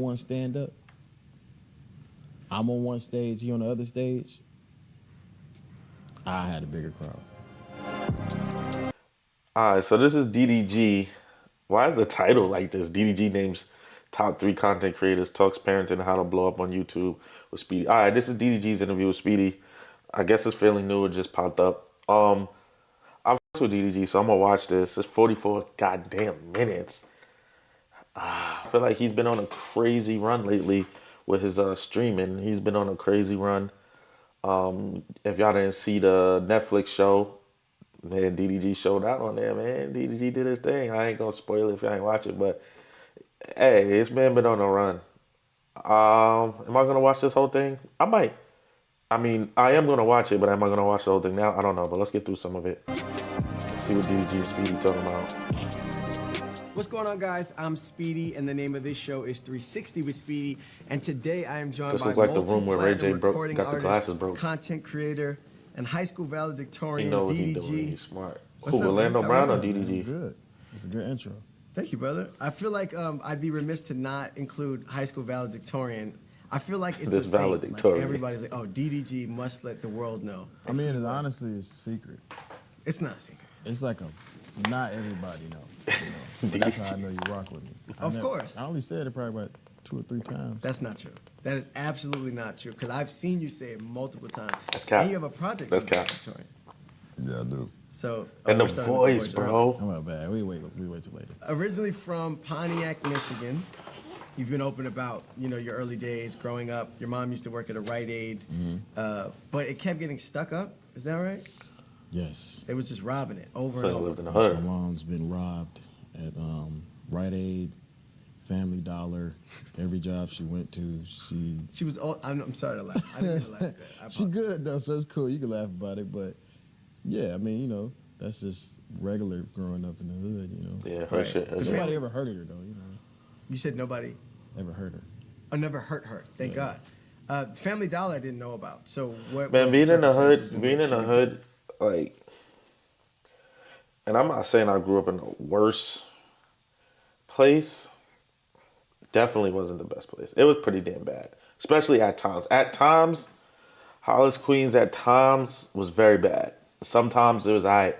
one stand up. I'm on one stage, he on the other stage. I had a bigger crowd. All right, so this is DDG. Why is the title like this? DDG names top three content creators, talks parenting and how to blow up on YouTube with Speedy. All right, this is DDG's interview with Speedy. I guess it's fairly new. It just popped up. I'm with DDG, so I'm gonna watch this. It's 44 goddamn minutes. I feel like he's been on a crazy run lately with his streaming. He's been on a crazy run. If y'all didn't see the Netflix show, man, DDG showed out on there, man. DDG did his thing. I ain't gonna spoil it if y'all ain't watch it, but hey, this man been on a run. Am I gonna watch this whole thing? I might. I mean, I am gonna watch it, but am I gonna watch the whole thing now? I don't know, but let's get through some of it. See what DDG and Speedy talking about. What's going on, guys? I'm Speedy, and the name of this show is 360 with Speedy. And today I am joined This by looks like the room where Ray J multi-platinum broke, recording got the artist, glasses broke. content creator, and high school He valedictorian know what he doing. DDG. He's smart. What's Who, up, Orlando man? Brown How or are you? DDG? Good. It's a good intro. Thank you, brother. I feel like I'd be remiss to not include high school valedictorian. I feel like it's This a thing. Like valedictorian. everybody's like, oh, DDG must let the world know. I mean, it's honestly, it's a secret. It's not a secret. It's like not everybody know. But that's how I know you rock with me. Of course. I only said it probably about 2 or 3 times. That's not true. That is absolutely not true. Because I've seen you say it multiple times. That's cap. And you have a project That's with cap. valedictorian. Yeah, I do. So, And we're the starting with voice, early. bro. I'm not bad. We wait till later. Originally from Pontiac, Michigan, you've been open about your early days growing up. Your mom used to work at a Rite Aid, but it kept getting stuck up. Is that right? Yes. They was just robbing it over So and he over. lived in the My hood. mom's been robbed at Rite Aid, Family Dollar, every job she went to. She was. I'm sorry to laugh. I didn't mean to laugh at that. She good though, so it's cool. You can laugh about it, but yeah, I mean, that's just regular growing up in the hood, Yeah, her Right. shit. Her The shit. Nobody ever hurted her though, You said nobody. Ever hurt her. I never hurt her. Thank God. Family Dollar I didn't know about. So what? Man, were being in the hood, circumstances being which in the you- hood, like, and I'm not saying I grew up in the worst place. Definitely wasn't the best place. It was pretty damn bad, especially at times. At times, Hollis Queens at times was very bad. Sometimes it was alright.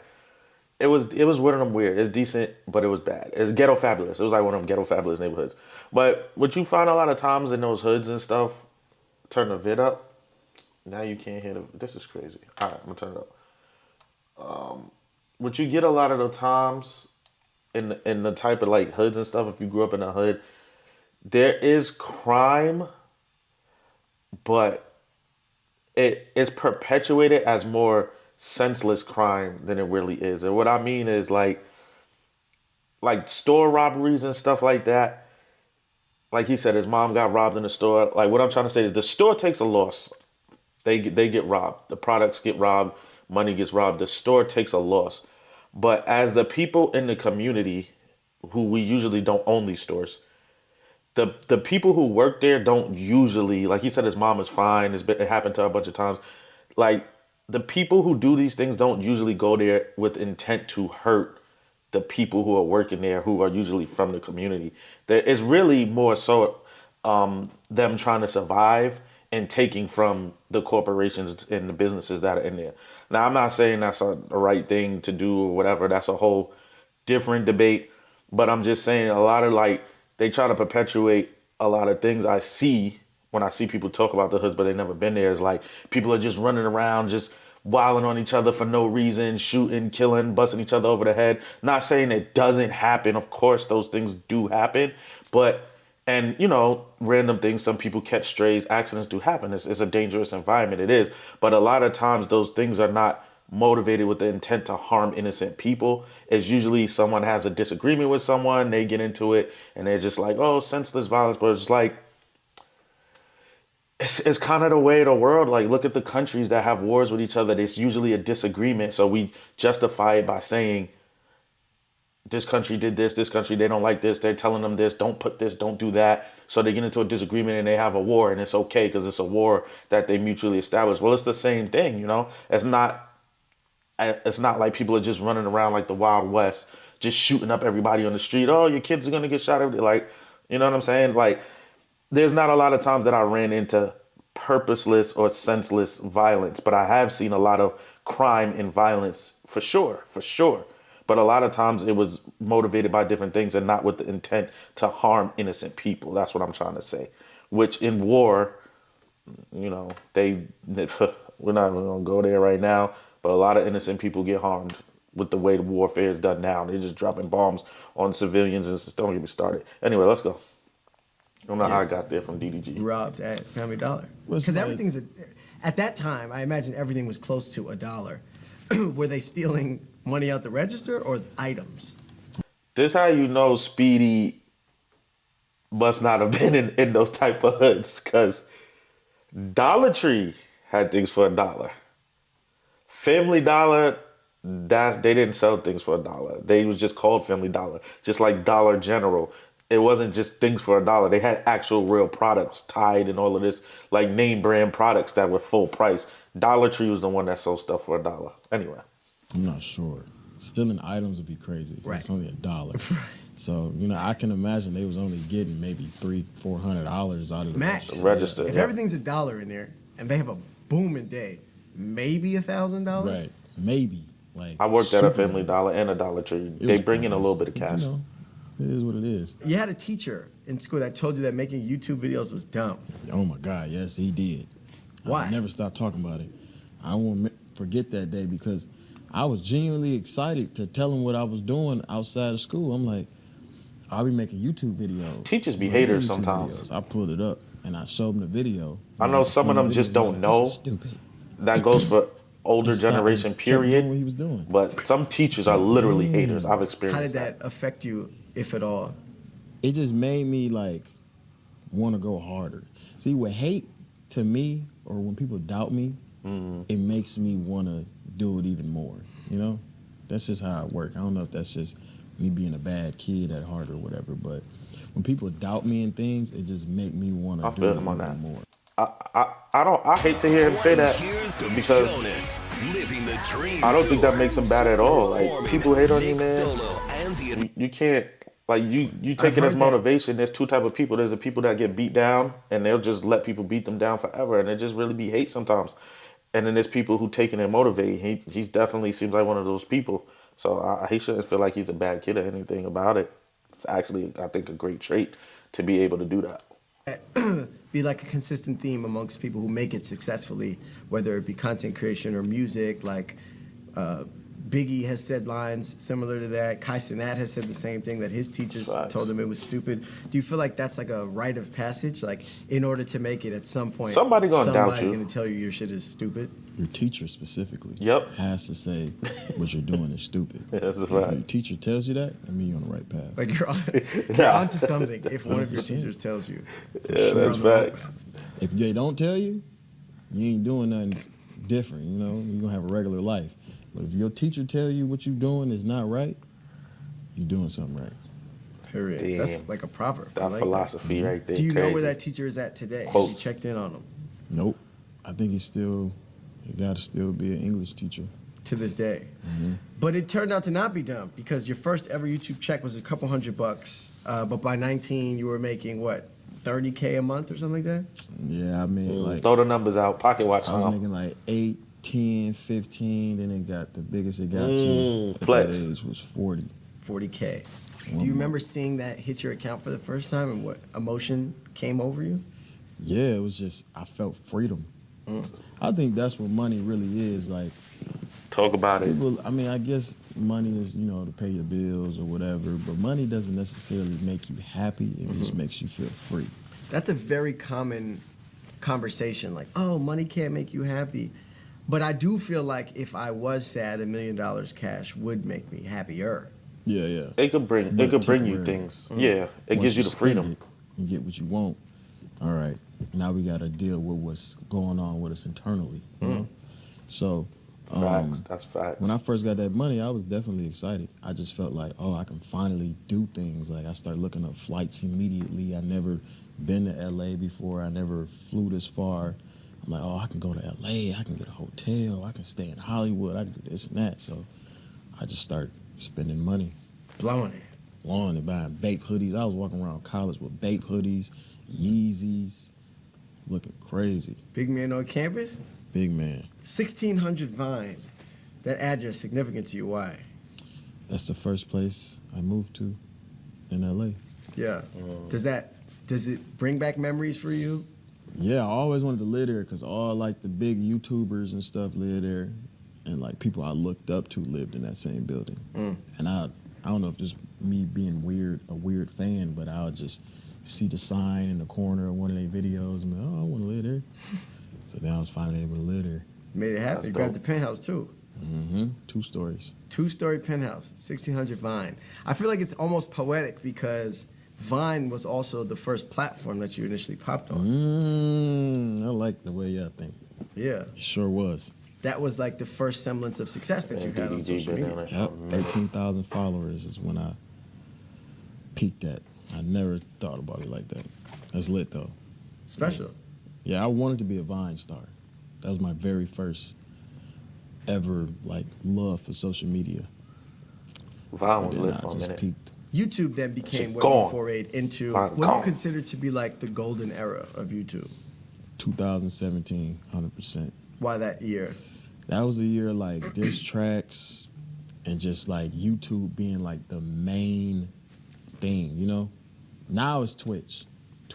It was one of them weird. It's decent, but it was bad. It's ghetto fabulous. It was like one of them ghetto fabulous neighborhoods. But what you find a lot of times in those hoods and stuff, turn the vid up. Now you can't hear the. This is crazy. All right, I'm gonna turn it up. What you get a lot of the times in the type of like hoods and stuff, if you grew up in a hood, there is crime, but it's perpetuated as more senseless crime than it really is. And what I mean is like store robberies and stuff like that. Like he said, his mom got robbed in the store. Like what I'm trying to say is the store takes a loss. They get robbed. The products get robbed. Money gets robbed. The store takes a loss. But as the people in the community, who we usually don't own these stores, the people who work there don't usually, like he said, his mom is fine. It happened to her a bunch of times. Like the people who do these things don't usually go there with intent to hurt the people who are working there, who are usually from the community. There is really more so them trying to survive and taking from the corporations and the businesses that are in there. Now, I'm not saying that's a right thing to do or whatever. That's a whole different debate. But I'm just saying a lot of like, they try to perpetuate a lot of things I see when I see people talk about the hoods, but they never been there. Is like people are just running around, just wilding on each other for no reason, shooting, killing, busting each other over the head. Not saying it doesn't happen. Of course, those things do happen. But, and random things, some people catch strays, accidents do happen. It's a dangerous environment. It is. But a lot of times those things are not motivated with the intent to harm innocent people. It's usually someone has a disagreement with someone, they get into it, and they're just like, oh, senseless violence. But it's like, it's kind of the way of the world. Like, look at the countries that have wars with each other. It's usually a disagreement. So we justify it by saying, this country did this country, they don't like this. They're telling them this, don't put this, don't do that. So they get into a disagreement and they have a war, and it's okay because it's a war that they mutually establish. Well, it's the same thing, It's not like people are just running around like the Wild West, just shooting up everybody on the street. Oh, your kids are going to get shot every day. Like, you know what I'm saying? Like, there's not a lot of times that I ran into purposeless or senseless violence, but I have seen a lot of crime and violence for sure, for sure. But a lot of times it was motivated by different things and not with the intent to harm innocent people. That's what I'm trying to say. Which in war, we're not even gonna go there right now, but a lot of innocent people get harmed with the way the warfare is done now. They're just dropping bombs on civilians and stuff. Don't get me started. Anyway, let's go. I don't know how I got there from DDG. Robbed at Family Dollar. What's Because like- everything's at that time, I imagine everything was close to $1. Were they stealing money out the register or items? This how you know Speedy must not have been in those type of hoods, because Dollar Tree had things for $1. Family Dollar, they didn't sell things for $1. They was just called Family Dollar, just like Dollar General. It wasn't just things for $1. They had actual real products, Tide and all of this, like name brand products that were full price. Dollar Tree was the one that sold stuff for $1. Anyway, I'm not sure. Stealing items would be crazy. 'Cause Right. It's only $1. So, I can imagine they was only getting maybe $300-400 out of the Max. register. If yeah. everything's $1 in there and they have a booming day, maybe $1,000. Right. Maybe. Like I worked at a super Family low. Dollar and a Dollar Tree. It They was bring in a nice. little bit of cash. It is what it is. You had a teacher in school that told you that making YouTube videos was dumb. Oh my God, yes, he did. Why? I never stopped talking about it. I won't forget that day because I was genuinely excited to tell him what I was doing outside of school. I'm like, I'll be making YouTube videos. Teachers be I'm making haters YouTube sometimes. I pulled it up and I showed him the video. I know some of them just don't know. This is stupid. That goes for older He stopped generation, and kept doing period. what he was doing. But some teachers are literally haters. I've experienced How did that affect you, if at all? It just made me like want to go harder. See, with hate to me, or when people doubt me, it makes me want to do it even more. That's just how I work. I don't know if that's just me being a bad kid at heart or whatever, but when people doubt me in things, it just make me want I to do feel it him on even that. more. I hate to hear him say that Here's because Jonas, living the dream I don't think that tour. makes him bad at all. Like, Performing people hate on you, Nick man. Solo and the You can't, like, you take it as heard that. motivation. There's two type of people. There's the people that get beat down and they'll just let people beat them down forever, and it just really be hate sometimes. And then there's people who take it and motivate. He's definitely seems like one of those people. So he shouldn't feel like he's a bad kid or anything about it. It's actually, I think, a great trait to be able to do that. Be like a consistent theme amongst people who make it successfully, whether it be content creation or music. Like Biggie has said lines similar to that. Kai Cenat has said the same thing, that his teachers Facts. told him it was stupid. Do you feel like that's like a rite of passage? Like, in order to make it at some point, Somebody gonna doubt somebody's you. gonna tell you your shit is stupid? Your teacher specifically Yep. has to say what you're doing is stupid. That's a If your fact. teacher tells you that, I mean you're on the right path. Like you're onto something if one of your teachers tells you. Yeah, You're that's on the right facts. path. If they don't tell you, you ain't doing nothing different. You're gonna have a regular life. But if your teacher tell you what you're doing is not right, you're doing something right. Period. Damn. That's like a proverb. I That like philosophy right there. Do you know where crazy. that teacher is at today? Have Quotes. you checked in on him Nope. I think he got to still be an English teacher. to this day? But it turned out to not be dumb, because your first ever YouTube check was a couple $100. But by 19, you were making what, 30K a month or something like that? Yeah, I mean, like, Throw the numbers out. Pocket watch I was now. making like 8, 10, 15, then it got the biggest it got to at flex. that age was 40. 40K. Do you remember seeing that hit your account for the first time and what emotion came over you? Yeah, it was just, I felt freedom. I think that's what money really is. Like, Talk about it. people, I mean, I guess money is, to pay your bills or whatever, but money doesn't necessarily make you happy. It just makes you feel free. That's a very common conversation. Like, oh, money can't make you happy. But I do feel like if I was sad, $1 million cash would make me happier. Yeah, yeah. It could bring But you temporary. things. Yeah, it Once gives you the spend freedom. it, you get what you want. All right, now we got to deal with what's going on with us internally. You know? So, Facts. That's facts. when I first got that money, I was definitely excited. I just felt like, oh, I can finally do things. Like, I started looking up flights immediately. I never been to LA before. I never flew this far. I'm like, oh, I can go to LA. I can get a hotel. I can stay in Hollywood. I can do this and that. So I just started spending money. Blowing it. lawn and buying Bape hoodies. I was walking around college with Bape hoodies, Yeezys, looking crazy. Big man on campus? Big man. 1600 Vine. That address significant to you. Why? That's the first place I moved to in LA. Yeah. Does it bring back memories for you? Yeah, I always wanted to live there because all like the big YouTubers and stuff live there, and like people I looked up to lived in that same building. And I don't know if just me being a weird fan, but I'll just see the sign in the corner of one of their videos and be like, oh, I want to live there. So then I was finally able to live there. Made it happen. You grabbed the penthouse too. 2 stories. 2-story penthouse, 1600 Vine. I feel like it's almost poetic because Vine was also the first platform that you initially popped on. I like the way y'all think. Yeah. It sure was. That was like the first semblance of success that you had on DDG social been media. on it. Yep, 13,000 followers is when I peaked at. I never thought about it like that. That's lit though. Special. Yeah, I wanted to be a Vine star. That was my very first ever like love for social media. Vine was And lit then for I a just minute. peaked. YouTube then became Shit what gone. you forayed into. Vine What do you gone. consider to be like the golden era of YouTube? 2017, 100%. Why that year? That was a year like diss tracks and just like YouTube being like the main thing, you know? Now it's Twitch.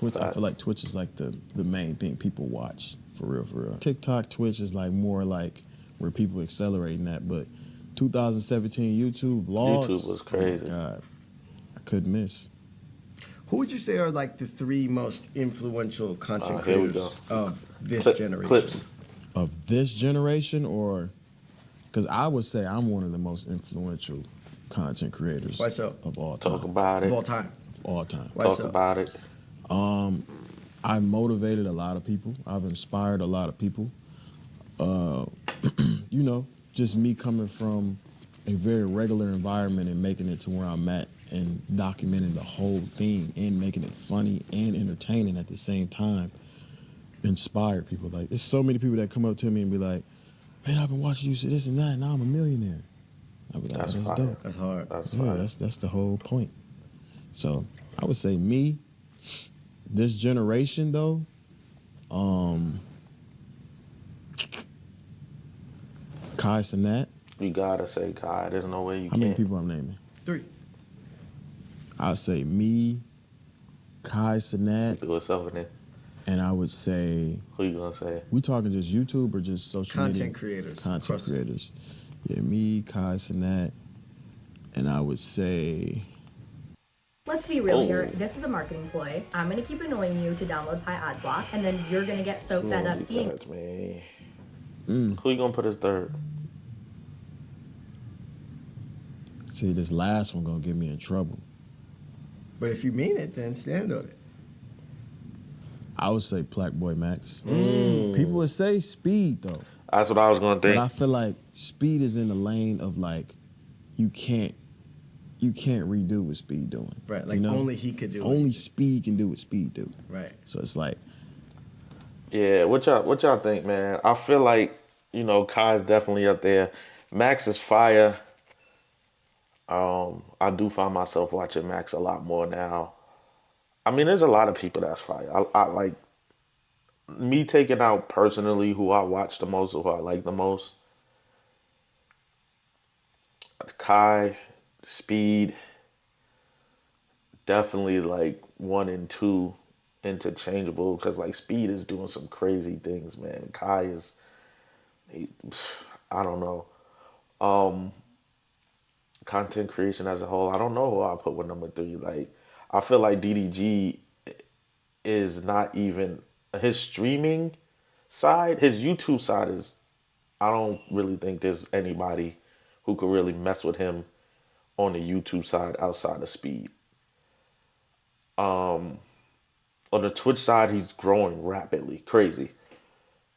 I feel like Twitch is like the main thing people watch, for real, for real. TikTok, Twitch is like more like where people accelerating that, but 2017 YouTube vlogs. YouTube was crazy. Oh my God, I couldn't miss. Who would you say are like the 3 most influential content Here we creators go. of this generation? Clips. Of this generation, or because I would say I'm one of the most influential content creators Why so? of all time. Talk about it. Of all time. All time. Why Talk so? about it. I motivated a lot of people. I've inspired a lot of people. You know, just me coming from a very regular environment and making it to where I'm at and documenting the whole thing and making it funny and entertaining at the same time inspired people. Like, there's so many people that come up to me and be like, man, I've been watching you say this and that, and now I'm a millionaire. I'll be like, That's that's fire. dope. That's hard. That's Yeah, fire. that's the whole point. So I would say me, this generation though, Kai Cenat. You gotta say Kai. There's no way you How many can't. people I'm naming? 3. I'd say me, Kai Cenat, Do yourself in there. and I would say, Who you gonna say? we talking just YouTube or just social media? Content creators. Content Across- creators. Yeah, me, Kai Cenat, and I would say, Let's be real Oh. here. This is a marketing ploy. I'm gonna keep annoying you to download Pi Ad Block, and then you're gonna get so fed up seeing. That's me. Who you gonna put as third? see, this last one gonna get me in trouble. But if you mean it, then stand on it. I would say Black Boy Max. People would say Speed though. That's what I was gonna But I think. feel like Speed is in the lane of like, you can't redo what Speed doing. Right, like you know? only he could do Only it. Speed can do what Speed do. Right. So it's like, Yeah, what y'all think, man? I feel like, Kai's definitely up there. Max is fire. I do find myself watching Max a lot more now. I mean, there's a lot of people that's fire. I like me taking out personally who I watch the most, who I like the most. Kai, Speed, definitely like 1 and 2 interchangeable because like Speed is doing some crazy things, man. Kai is, I don't know. Content creation as a whole, I don't know who I put with number 3. Like, I feel like DDG is not even his streaming side. His YouTube side is, I don't really think there's anybody who could really mess with him on the YouTube side outside of Speed. On the Twitch side, he's growing rapidly, crazy.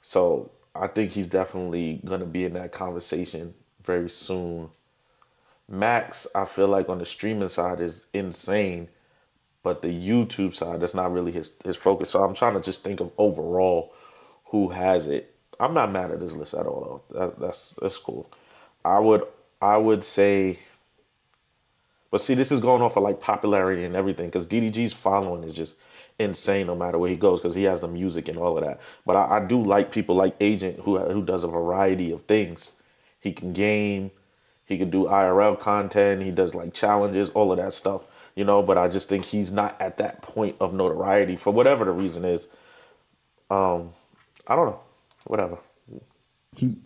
So I think he's definitely gonna be in that conversation very soon. Max, I feel like on the streaming side is insane, but the YouTube side, that's not really his focus. So I'm trying to just think of overall who has it. I'm not mad at this list at all, though. That's cool. I would say But see, this is going off of like popularity and everything, because DDG's following is just insane no matter where he goes, because he has the music and all of that. But I do like people like Agent who does a variety of things. He can game, he can do IRL content, he does like challenges, all of that stuff, you know. But I just think he's not at that point of notoriety for whatever the reason is. I don't know, whatever.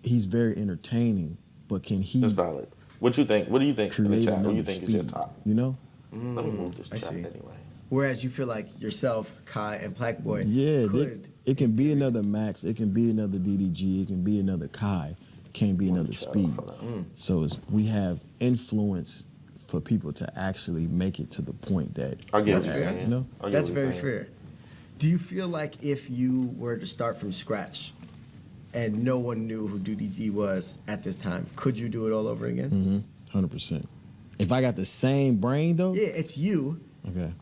He's very entertaining, but can he It's valid. What you think? What do you think in the create chat? What do you another think is your speed? top? You know? Let me move this I chat see. anyway. Whereas you feel like yourself, Kai, and Black Boy Yeah, could. it can be another Max, it can be another DDG, it can be another Kai, can't be another Speed. So we have influence for people to actually make it to the point that I get That's what you're fair. saying. you know. I get That's what you're very saying. fair. Do you feel like if you were to start from scratch and no one knew who DDG was at this time, could you do it all over again? 100%. If I got the same brain though, Yeah, it's you okay,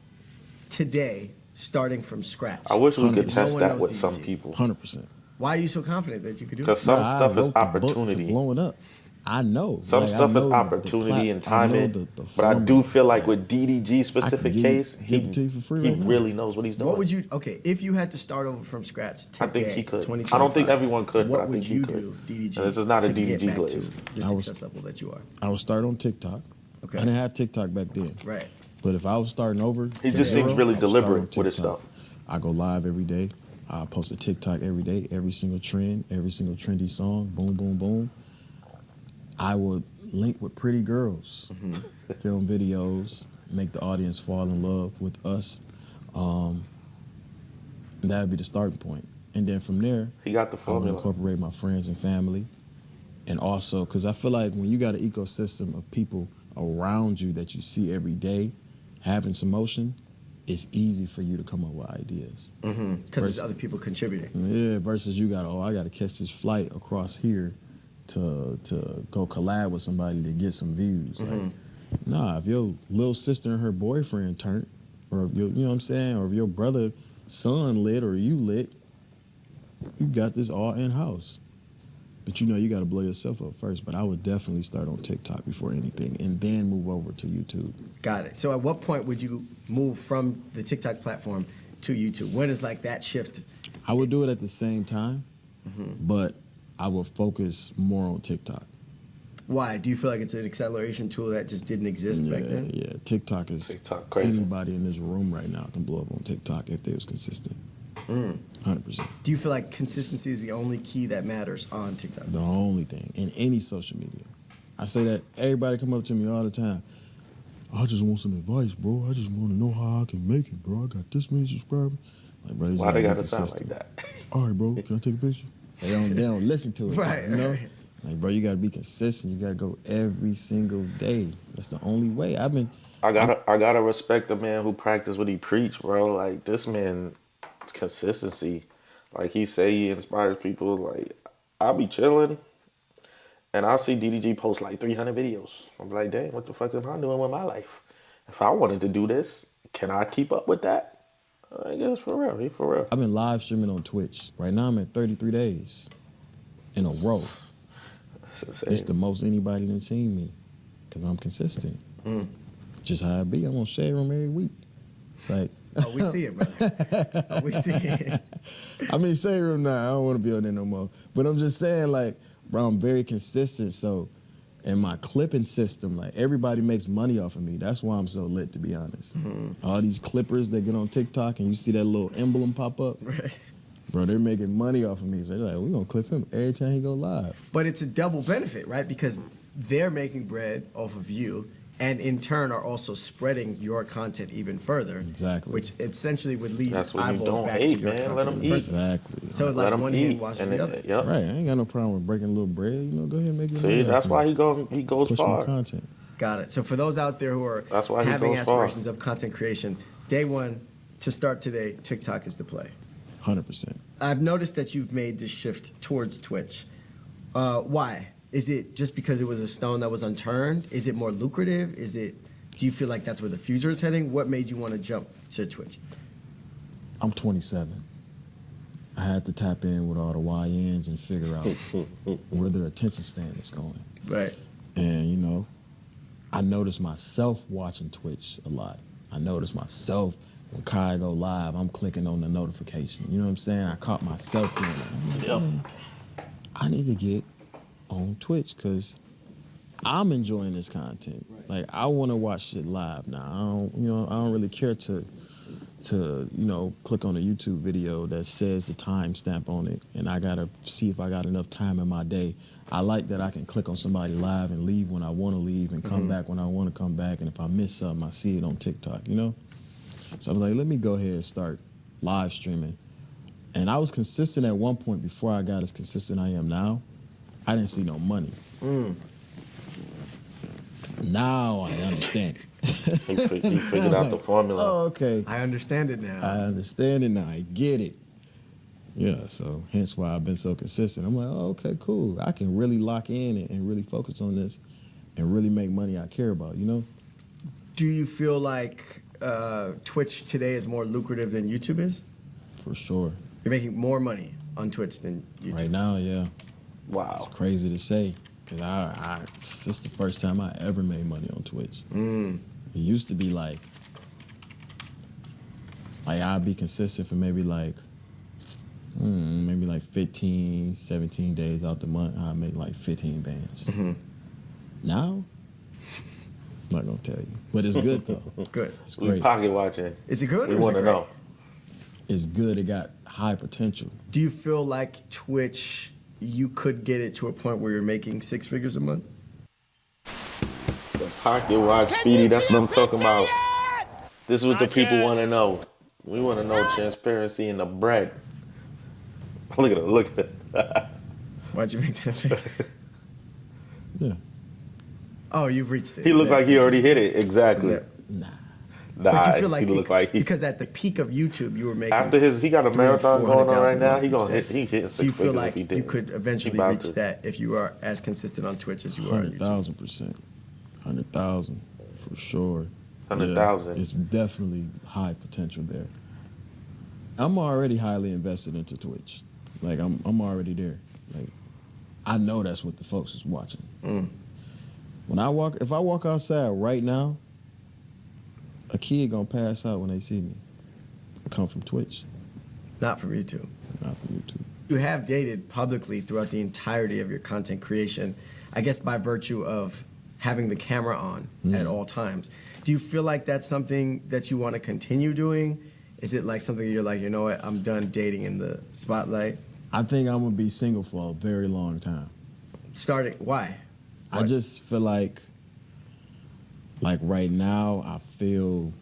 today starting from scratch. I wish we could 100%. test No one that knows with DDG. some people. 100%. Why are you so confident that you could do Because it? some Bruh, I stuff is wrote the book to opportunity. blowing up. I know. Some Like, I stuff is know the opportunity and I know timing. the But I do formula. feel like with DDG I specific could case, give it to you for free he right now. really knows what he's doing. What would you, okay, if you had to start over from scratch I today, think he could. 2025, I don't think everyone could, what but I would think he you could. do, DDG, And this is not a to get DDG back glaze. to the I was- success level that you are? I would start on TikTok. Okay. I didn't have TikTok back then. Right. But if I was starting over, He from just seems zero, really I would start on deliberate with his TikTok. stuff. I go live every day. I post a TikTok every day, every single trend, every single trendy song, boom, boom, boom. I would link with pretty girls, film videos, make the audience fall in love with us. That would be the starting point. And then from there, He got the I would formula. incorporate my friends and family. And also, because I feel like when you got an ecosystem of people around you that you see every day having some motion, it's easy for you to come up with ideas. Because there's other people contributing. Yeah, versus you got, I got to catch this flight across here to go collab with somebody to get some views. Like, nah, if your little sister and her boyfriend turned, or if your, you know what I'm saying, or if your brother son lit or you lit, you got this all in house. But you know you got to blow yourself up first. But I would definitely start on TikTok before anything, and then move over to YouTube. Got it. So at what point would you move from the TikTok platform to YouTube? When is like that shift? I would do it at the same time, but I would focus more on TikTok. Why? Do you feel like it's an acceleration tool that just didn't exist back then? Yeah, TikTok is TikTok crazy. Anybody in this room right now can blow up on TikTok if they was consistent. 100%. Do you feel like consistency is the only key that matters on TikTok? The only thing in any social media. I say that everybody come up to me all the time. I just want some advice, bro. I just want to know how I can make it, bro. I got this many subscribers. Like, bro, Why they got gotta sound like that? All right, bro. Can I take a picture? They don't listen to it. Right, You know? right. Like, bro, you gotta be consistent. You gotta go every single day. That's the only way. I gotta respect the man who practice what he preach, bro. Like this man, consistency. Like he say he inspires people. Like I'll be chilling, and I'll see DDG post like 300 videos. I'm like, dang, what the fuck am I doing with my life? If I wanted to do this, can I keep up with that? I guess for real. He for real. I've been live streaming on Twitch. Right now I'm at 33 days in a row. It's insane. It's the most anybody done seen me because I'm consistent. Just how I be. I'm on Shade Room every week. It's like, Oh, we see it, brother. Oh, we see it. I'm in Shade Room now. I don't want to be on there no more. But I'm just saying, like, bro, I'm very consistent. So, in my clipping system, like, everybody makes money off of me. That's why I'm so lit, to be honest. All these clippers that get on TikTok and you see that little emblem pop up, Right. bro, they're making money off of me. So they're like, we're going to clip him every time he go live. But it's a double benefit, right? Because they're making bread off of you, and in turn are also spreading your content even further. Exactly. Which essentially would lead That's what you eyeballs don't back hate, to your man. content. Let in 'em the eat. first place. Exactly. So Let like him one eat. hand washes And the other. Yep. Right, I ain't got no problem with breaking a little bread. You know, go ahead and make your See, money that's off why me. he goes Push my far. content. Got it. So for those out there who are That's why he having goes far. aspirations of content creation, day one, to start today, TikTok is the play. 100%. I've noticed that you've made this shift towards Twitch. Why? Is it just because it was a stone that was unturned? Is it more lucrative? Do you feel like that's where the future is heading? What made you want to jump to Twitch? I'm 27. I had to tap in with all the YNs and figure out where their attention span is going. Right. And, you know, I notice myself watching Twitch a lot. I notice myself when Kai go live, I'm clicking on the notification. You know what I'm saying? I caught myself doing that. I'm like, man, I need to get on Twitch because I'm enjoying this content. Like I want to watch shit live now. I don't really care to click on a YouTube video that says the timestamp on it, and I gotta see if I got enough time in my day. I like that I can click on somebody live and leave when I want to leave and come back when I want to come back. And if I miss something, I see it on TikTok, you know? So I'm like, let me go ahead and start live streaming. And I was consistent at one point before I got as consistent I am now. I didn't see no money. Now I understand it. He figured out the formula. Oh, okay. I understand it now. I understand it now. I get it. Yeah, so hence why I've been so consistent. I'm like, oh, okay, cool. I can really lock in and really focus on this and really make money I care about, you know? Do you feel like Twitch today is more lucrative than YouTube is? For sure. You're making more money on Twitch than YouTube. Right now, yeah. Wow. It's crazy to say. Because this is the first time I ever made money on Twitch. It used to be like I'd be consistent for maybe like 15, 17 days out the month. I'd make like 15 bands. Now, I'm not gonna tell you, but it's good though. Good. It's We great. pocket watching. Is it good? We or is want it to great? know. It's good. It got high potential. Do you feel like Twitch, you could get it to a point where you're making 6 figures a month? The pocket watch, Speedy. That's what I'm talking about. This is what the people want to know. We want to know transparency in the bread. Look at it. Look at it. Why'd you make that face? Yeah. Oh, you've reached it. He looked Yeah, like he that's already what you hit said. it. Exactly. Was that- Nah, But you feel like he looked like he. because at the peak of YouTube, you were making After he got a marathon going on right now. He $300,000 gonna hit. He hitting 6 Do you feel figures like if he did. you could eventually He about reach to. that if you are as consistent on Twitch as you are on YouTube? 100,000%. 100,000 for sure. 100,000. Yeah, it's definitely high potential there. I'm already highly invested into Twitch. Like I'm already there. Like I know that's what the folks is watching. When if I walk outside right now, a kid gonna pass out when they see me. Come from Twitch, Not from YouTube. not from YouTube. You have dated publicly throughout the entirety of your content creation, I guess by virtue of having the camera on at all times. Do you feel like that's something that you want to continue doing? Is it like something you're like, you know what, I'm done dating in the spotlight? I think I'm gonna be single for a very long time. Why? I just feel like right now I feel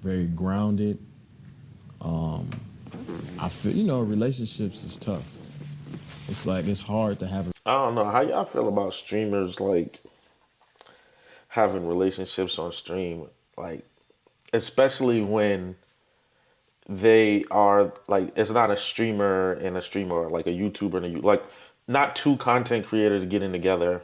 very grounded. I feel, relationships is tough. It's like it's hard to have I don't know how y'all feel about streamers like having relationships on stream, like especially when they are like it's not a streamer and a streamer, like a YouTuber and like not two content creators getting together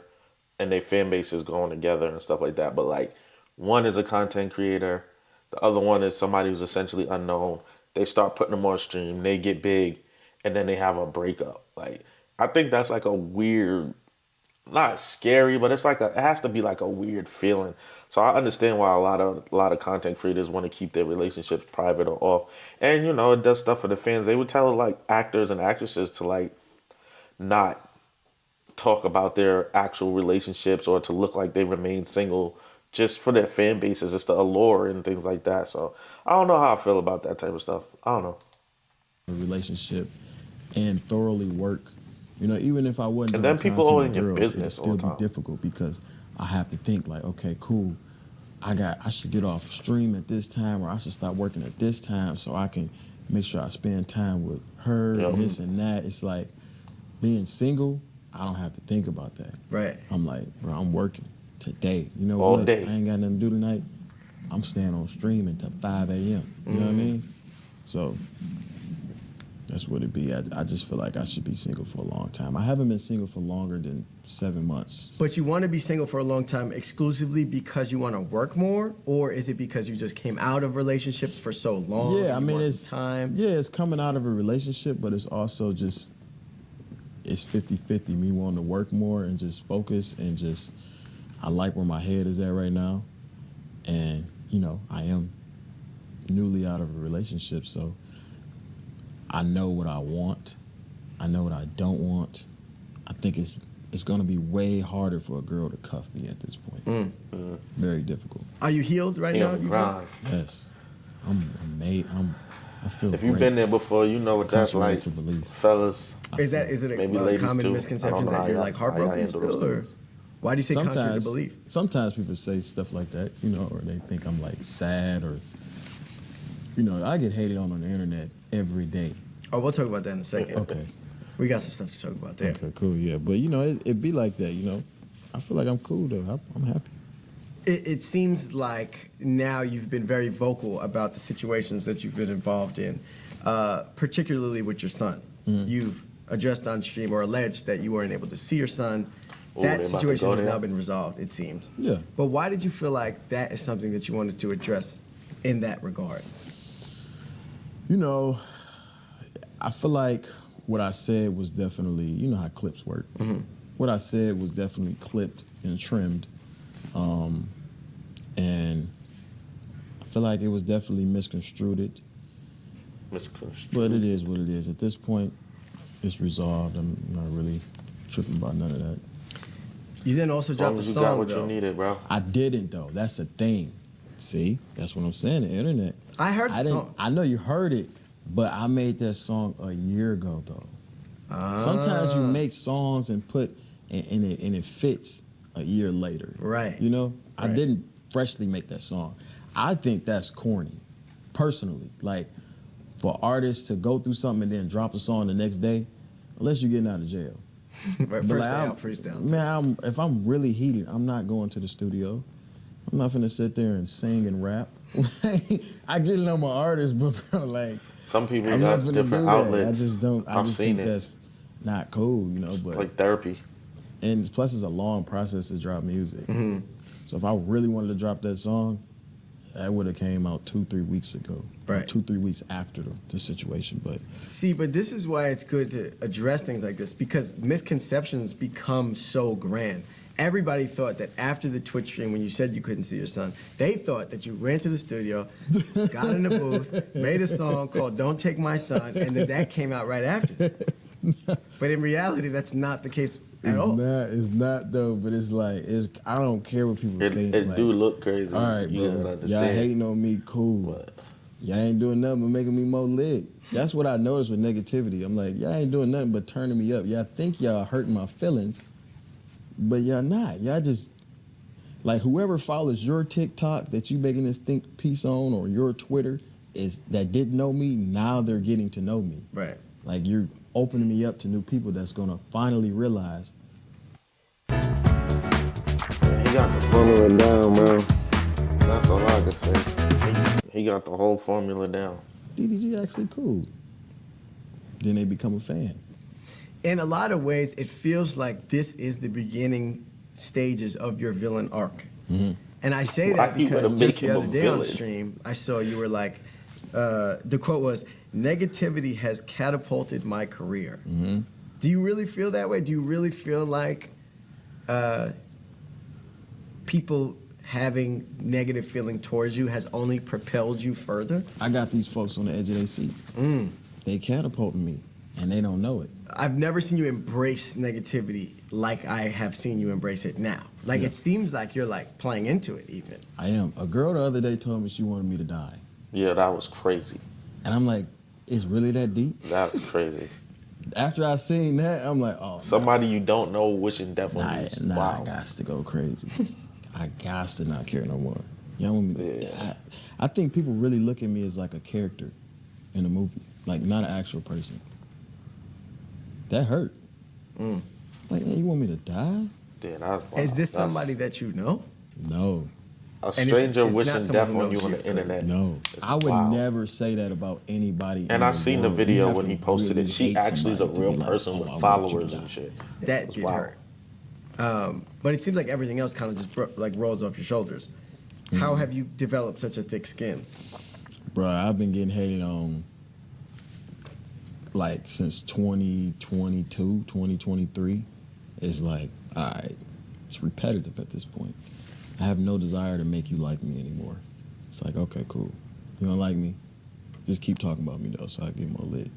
and their fan base is going together and stuff like that, but like one is a content creator, the other one is somebody who's essentially unknown. They start putting them on stream, they get big, and then they have a breakup. Like I think that's like a weird, not scary, but it's like it has to be like a weird feeling. So I understand why a lot of content creators want to keep their relationships private or off. And it does stuff for the fans. They would tell like actors and actresses to like not talk about their actual relationships or to look like they remain single just for their fan bases. It's the allure and things like that. So I don't know how I feel about that type of stuff. I don't know. a relationship and thoroughly work. Even if I wasn't And doing then people content are in with your girls, business it'd all the still time. be difficult because I have to think like, okay, cool. I should get off stream at this time, or I should stop working at this time so I can make sure I spend time with her Yep. and this and that. It's like being single, I don't have to think about that. Right. I'm like, bro, I'm working today. You know All what? day. I ain't got nothing to do tonight. I'm staying on stream until 5 a.m. You know what I mean? So that's what it be. I just feel like I should be single for a long time. I haven't been single for longer than 7 months. But you want to be single for a long time exclusively because you want to work more, or is it because you just came out of relationships for so long? Yeah, I you mean, want it's some time. Yeah, it's coming out of a relationship, but it's also just it's 50-50. Me wanting to work more and just focus and just I like where my head is at right now, and you know, I am newly out of a relationship, so I know what I want. I know what I don't want. I think it's going to be way harder for a girl to cuff me at this point. Very difficult. Are you healed right He now? on the you grind. Yes, I feel. If you've great. been there before, you know what that's Contrary like, to belief. fellas. Is it Maybe a ladies common too. I misconception don't know that how you're y'all- like how y'all heartbroken handle those still, or things. why do you say contrary to belief? Sometimes people say stuff like that, you know, or they think I'm like sad, or you know, I get hated on the internet every day. Oh, we'll talk about that in a second. Okay. We got some stuff to talk about there. Okay, cool, yeah. But you know, it be like that, you know. I feel like I'm cool though. I'm happy. It seems like now you've been very vocal about the situations that you've been involved in, particularly with your son. You've addressed on stream or alleged that you weren't able to see your son. Ooh, they That about to situation go has there? now been resolved, it seems. Yeah. But why did you feel like that is something that you wanted to address in that regard? You know, I feel like what I said was definitely, you know how clips work. What I said was definitely clipped and trimmed. And I feel like it was definitely misconstrued. Misconstrued. But it is what it is. At this point, it's resolved. I'm not really tripping about none of that. You then also As long dropped a as you got song, what though. you needed, bro. I didn't though. That's the thing. See, that's what I'm saying. The internet. I heard the didn't. song. I know you heard it, but I made that song a year ago though. Sometimes you make songs and it fits a year later. Right. You know, I Right. didn't freshly make that song. I think that's corny, personally. Like for artists to go through something and then drop a song the next day, unless you're getting out of jail. Right, But first like, day I'm- out, freestyle. Man, if I'm really heated, I'm not going to the studio. I'm not gonna sit there and sing and rap. I get it on my artist, but bro, like Some people I'm not got gonna different do that. outlets. I just don't. I I've just seen think it. that's not cool, you know. But Like therapy. and plus, it's a long process to drop music. So if I really wanted to drop that song, that would have came out 2-3 weeks ago. Or Right. 2-3 weeks after the situation. But See, but this is why it's good to address things like this, because misconceptions become so grand. Everybody thought that after the Twitch stream, when you said you couldn't see your son, they thought that you ran to the studio, got in the booth, made a song called Don't Take My Son, and that came out right after. But in reality, that's not the case at all. it's not though. But it's like I don't care what people think. It like, do look crazy. all right, You bro. gotta understand. Y'all hating on me, cool. But Y'all ain't doing nothing but making me more lit. That's what I noticed with negativity. I'm like, y'all ain't doing nothing but turning me up. Y'all think y'all hurting my feelings, but y'all not. Y'all just, like, whoever follows your TikTok that you making this think piece on, or your Twitter, is that didn't know me, now they're getting to know me. Right. Like, you're opening me up to new people that's gonna finally realize. he got the formula down, bro. That's all I can say. He got the whole formula down. DDG actually cool. Then they become a fan. In a lot of ways, it feels like this is the beginning stages of your villain arc. And I say that Why you because gotta just make the him other a day on villain? stream, I saw you were like, the quote was, "Negativity has catapulted my career." Do you really feel that way? Do you really feel like people having negative feeling towards you has only propelled you further? I got these folks on the edge of their seat. They catapulting me, and they don't know it. I've never seen you embrace negativity like I have seen you embrace it now. Like, it seems like you're like playing into it even. I am. A girl the other day told me she wanted me to die. Yeah, that was crazy. And I'm like, it's really that deep? That's crazy. After I seen that, I'm like, oh, Somebody you don't know wishing death on nah, you. nah, Wow. I got to go crazy. I got to not care no more. Y'all want me to Yeah. die? I think people really look at me as like a character in a movie, like not an actual person. That hurt. Like, hey, you want me to die? Yeah, that's wild. Is this That's- somebody that you know? No, A And stranger it's wishing not someone death who on you knows on you, the clearly. internet? no. It's I would wild. never say that about anybody. And in I the seen the world. You video have when to he posted really it. She hate actually is a somebody to real be like, person oh, with I want you followers to and die. shit. That It's did wild. hurt. But it seems like everything else kind of just rolls off your shoulders. How have you developed such a thick skin? Bro, I've been getting hated on like since 2022, 2023. It's like, all right, It's repetitive at this point. I have no desire to make you like me anymore. It's like, okay, cool. You don't like me? Just keep talking about me though, so I get more lit.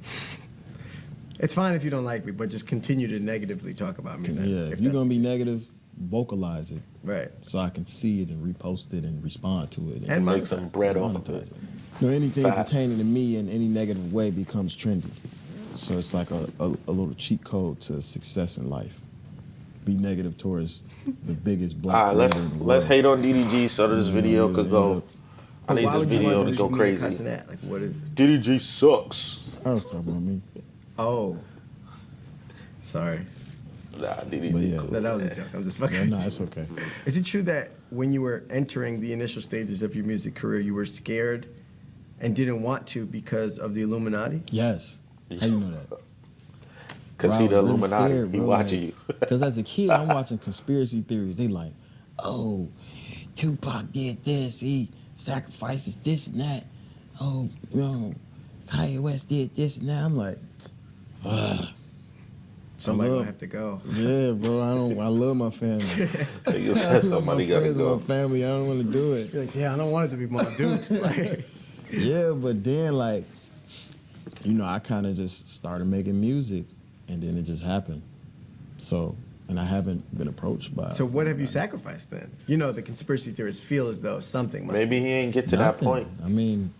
It's fine if you don't like me, but just continue to negatively talk about me. Then, Yeah, if you're gonna be negative, vocalize it. Right. So I can see it and repost it and respond to it. And Make some bread off of monetize it. You know, anything Facts. pertaining to me in any negative way becomes trendy. So it's like a little cheat code to success in life. Be negative towards the biggest black All right, creator in the let's world. hate on DDG so this video could go. I need this video to go crazy. Like, what is... DDG sucks. I was talking about me. Oh. Sorry. Nah, DDG. But yeah. Cool. No, that was a joke. I'm just fucking. Yeah, with nah, you. it's okay. Is it true that when you were entering the initial stages of your music career, you were scared and didn't want to because of the Illuminati? Yes. How you know that? Because Bro, he I the was really Illuminati. scared, He bro, watching like, you. Because as a kid, I'm watching conspiracy theories. They like, oh, Tupac did this. He sacrifices this and that. Oh, you know, Kanye West did this and that. I'm like, ugh. Somebody I will love- have to go. Yeah, bro. I love my family. So you I said love my somebody gotta friends and go. my family. I don't want to do it. You're like, yeah, I don't want it to be Mom Dukes. Like, Yeah, but then like, you know, I kind of just started making music, and then it just happened. So, and I haven't been approached by. so what have you sacrificed then? You know, the conspiracy theorists feel as though something must Maybe he ain't get to that Nothing. point. I mean,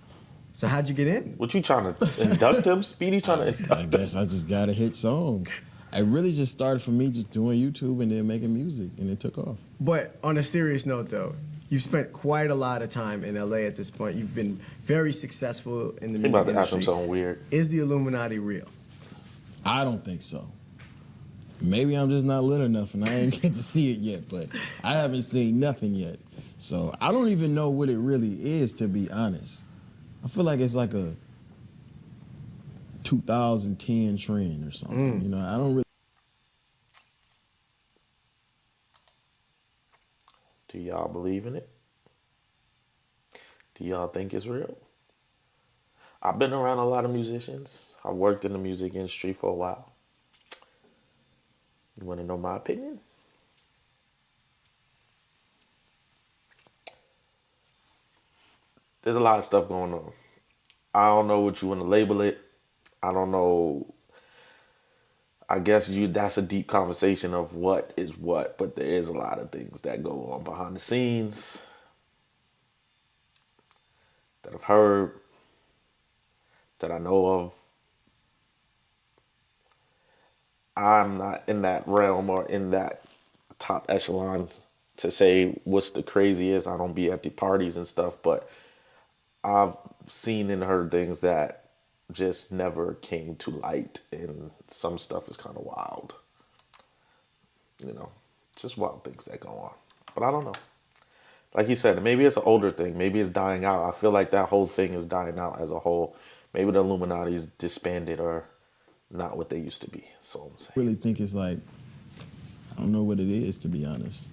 So how'd you get in? What you trying to induct him? Speedy trying to I induct him? guess I just got a hit song. It really just started for me just doing YouTube and then making music, and it took off. But on a serious note, though, you've spent quite a lot of time in LA at this point. You've been very successful in the He music about to ask him industry. something weird. Is the Illuminati real? I don't think so. Maybe I'm just not lit enough and I ain't get to see it yet, but I haven't seen nothing yet. So I don't even know what it really is, to be honest. I feel like it's like a 2010 trend or something. You know, I don't really. Do y'all believe in it? Do y'all think it's real? I've been around a lot of musicians. I worked in the music industry for a while. You want to know my opinion? There's a lot of stuff going on. I don't know what you want to label it. I don't know. I guess that's a deep conversation of what is what, but there is a lot of things that go on behind the scenes that I've heard, that I know of. I'm not in that realm or in that top echelon to say what's the craziest. I don't be at the parties and stuff, but I've seen and heard things that just never came to light, and some stuff is kind of wild. You know, just wild things that go on. But I don't know. Like you said, maybe it's an older thing. Maybe it's dying out. I feel like that whole thing is dying out as a whole. Maybe the Illuminati's disbanded or not what they used to be. So I'm saying. Really think it's like, I don't know what it is, to be honest.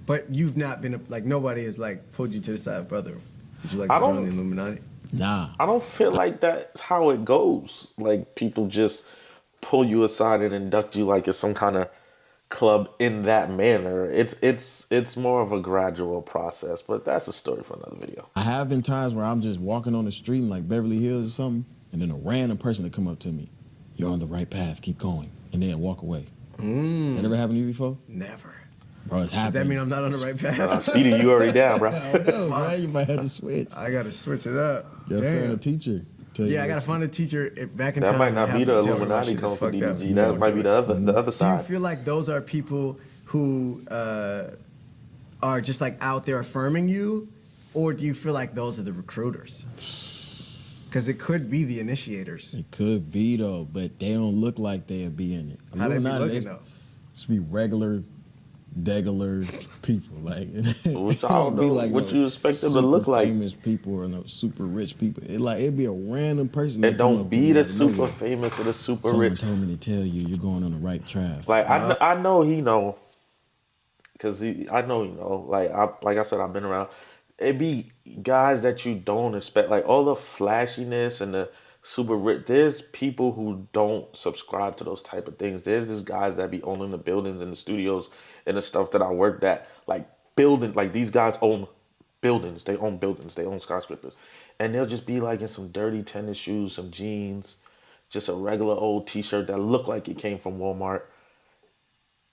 But you've not been, like, nobody has, like, pulled you to the side, brother. Would you like I to join don't- the Illuminati? Nah. I don't feel like that's how it goes. Like people just pull you aside and induct you like it's some kind of club in that manner. It's more of a gradual process, but that's a story for another video. I have been times where I'm just walking on the street in like Beverly Hills or something, and then a random person will come up to me. You're on the right path, keep going. And then walk away. That ever happened to you before? Never. Bro, it's happening. Does that mean I'm not on the right path? Speedy, you already down, bro. I don't know, man. You might have to switch. I gotta switch it up. Your friend, a Damn. teacher. tell you Yeah, I what gotta you- find a teacher back in That time. might and not have be the them tell me my Illuminati shit is come for fucked up. DDG. That might be the other Do you side. feel like those are people who are just like out there affirming you, or do you feel like those are the recruiters? Because it could be the initiators. It could be though, but they don't look like they'll be in it. How they be Illuminati, looking they though? just be regular, degular people. Like Which it I don't know what you expect them to look super like. Famous people or no super rich people. It'd be a random person. that It come don't up to be me the out of super nowhere. famous or the super Someone rich. told me to tell you you're going on the right track. Like I know he know, cause I know he know. Like I said, I've been around. It be guys that you don't expect, like all the flashiness and the super rich. There's people who don't subscribe to those type of things. There's these guys that be owning the buildings and the studios and the stuff that I worked at. Like building, like these guys own buildings. They own buildings. They own skyscrapers. And they'll just be like in some dirty tennis shoes, some jeans, just a regular old t-shirt that looked like it came from Walmart.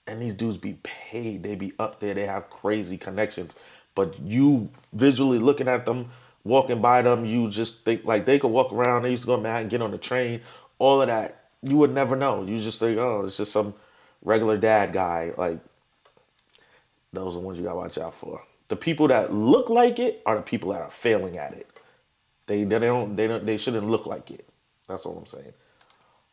And these dudes be paid. They be up there. They have crazy connections. But you visually looking at them, walking by them, you just think like they could walk around. They used to go to Manhattan, get on the train, all of that. You would never know. You just think, oh, it's just some regular dad guy. Like, those are the ones you gotta watch out for. The people that look like it are the people that are failing at it. They shouldn't look like it. That's all I'm saying.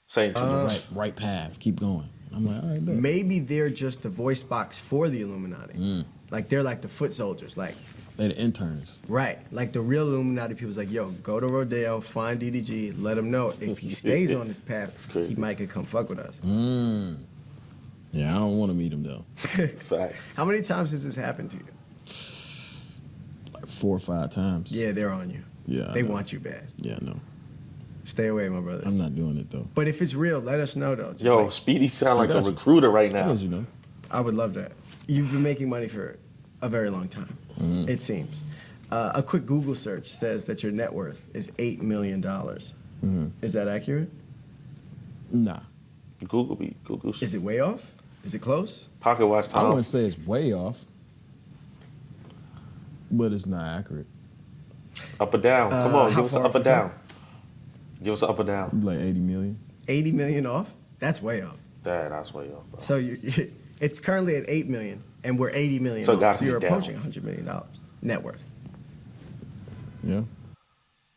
Saying too much. Right path. Keep going. I'm like, all right, bet. Maybe they're just the voice box for the Illuminati. Like they're like the foot soldiers. Like They're the interns. right. Like the real Illuminati people's like, yo, go to Rodeo, find DDG, let him know if he stays on this path, crazy. he might could come fuck with us. Yeah, I don't want to meet him though. Facts. How many times has this happened to you? Like 4 or 5 times. Yeah, they're on you. Yeah, I They know. want you bad. Yeah, no. Stay away, my brother. I'm not doing it though. But if it's real, let us know though. Just Yo, like, Speedy sound like a got you. recruiter right now. Because you know. I would love that. You've been making money for a very long time, it seems. A quick Google search says that your net worth is $8 million. Is that accurate? Nah. Google. Is it way off? Is it close? Pocket watch I time. wouldn't say it's way off, but it's not accurate. Up or down? Come on, how give us an far up or from down. Give us an up or down. Like 80 million. 80 million off? That's way off. That's way off, bro. So it's currently at 8 million, and we're 80 million So it off. gotta So be you're down. approaching $100 million net worth. Yeah.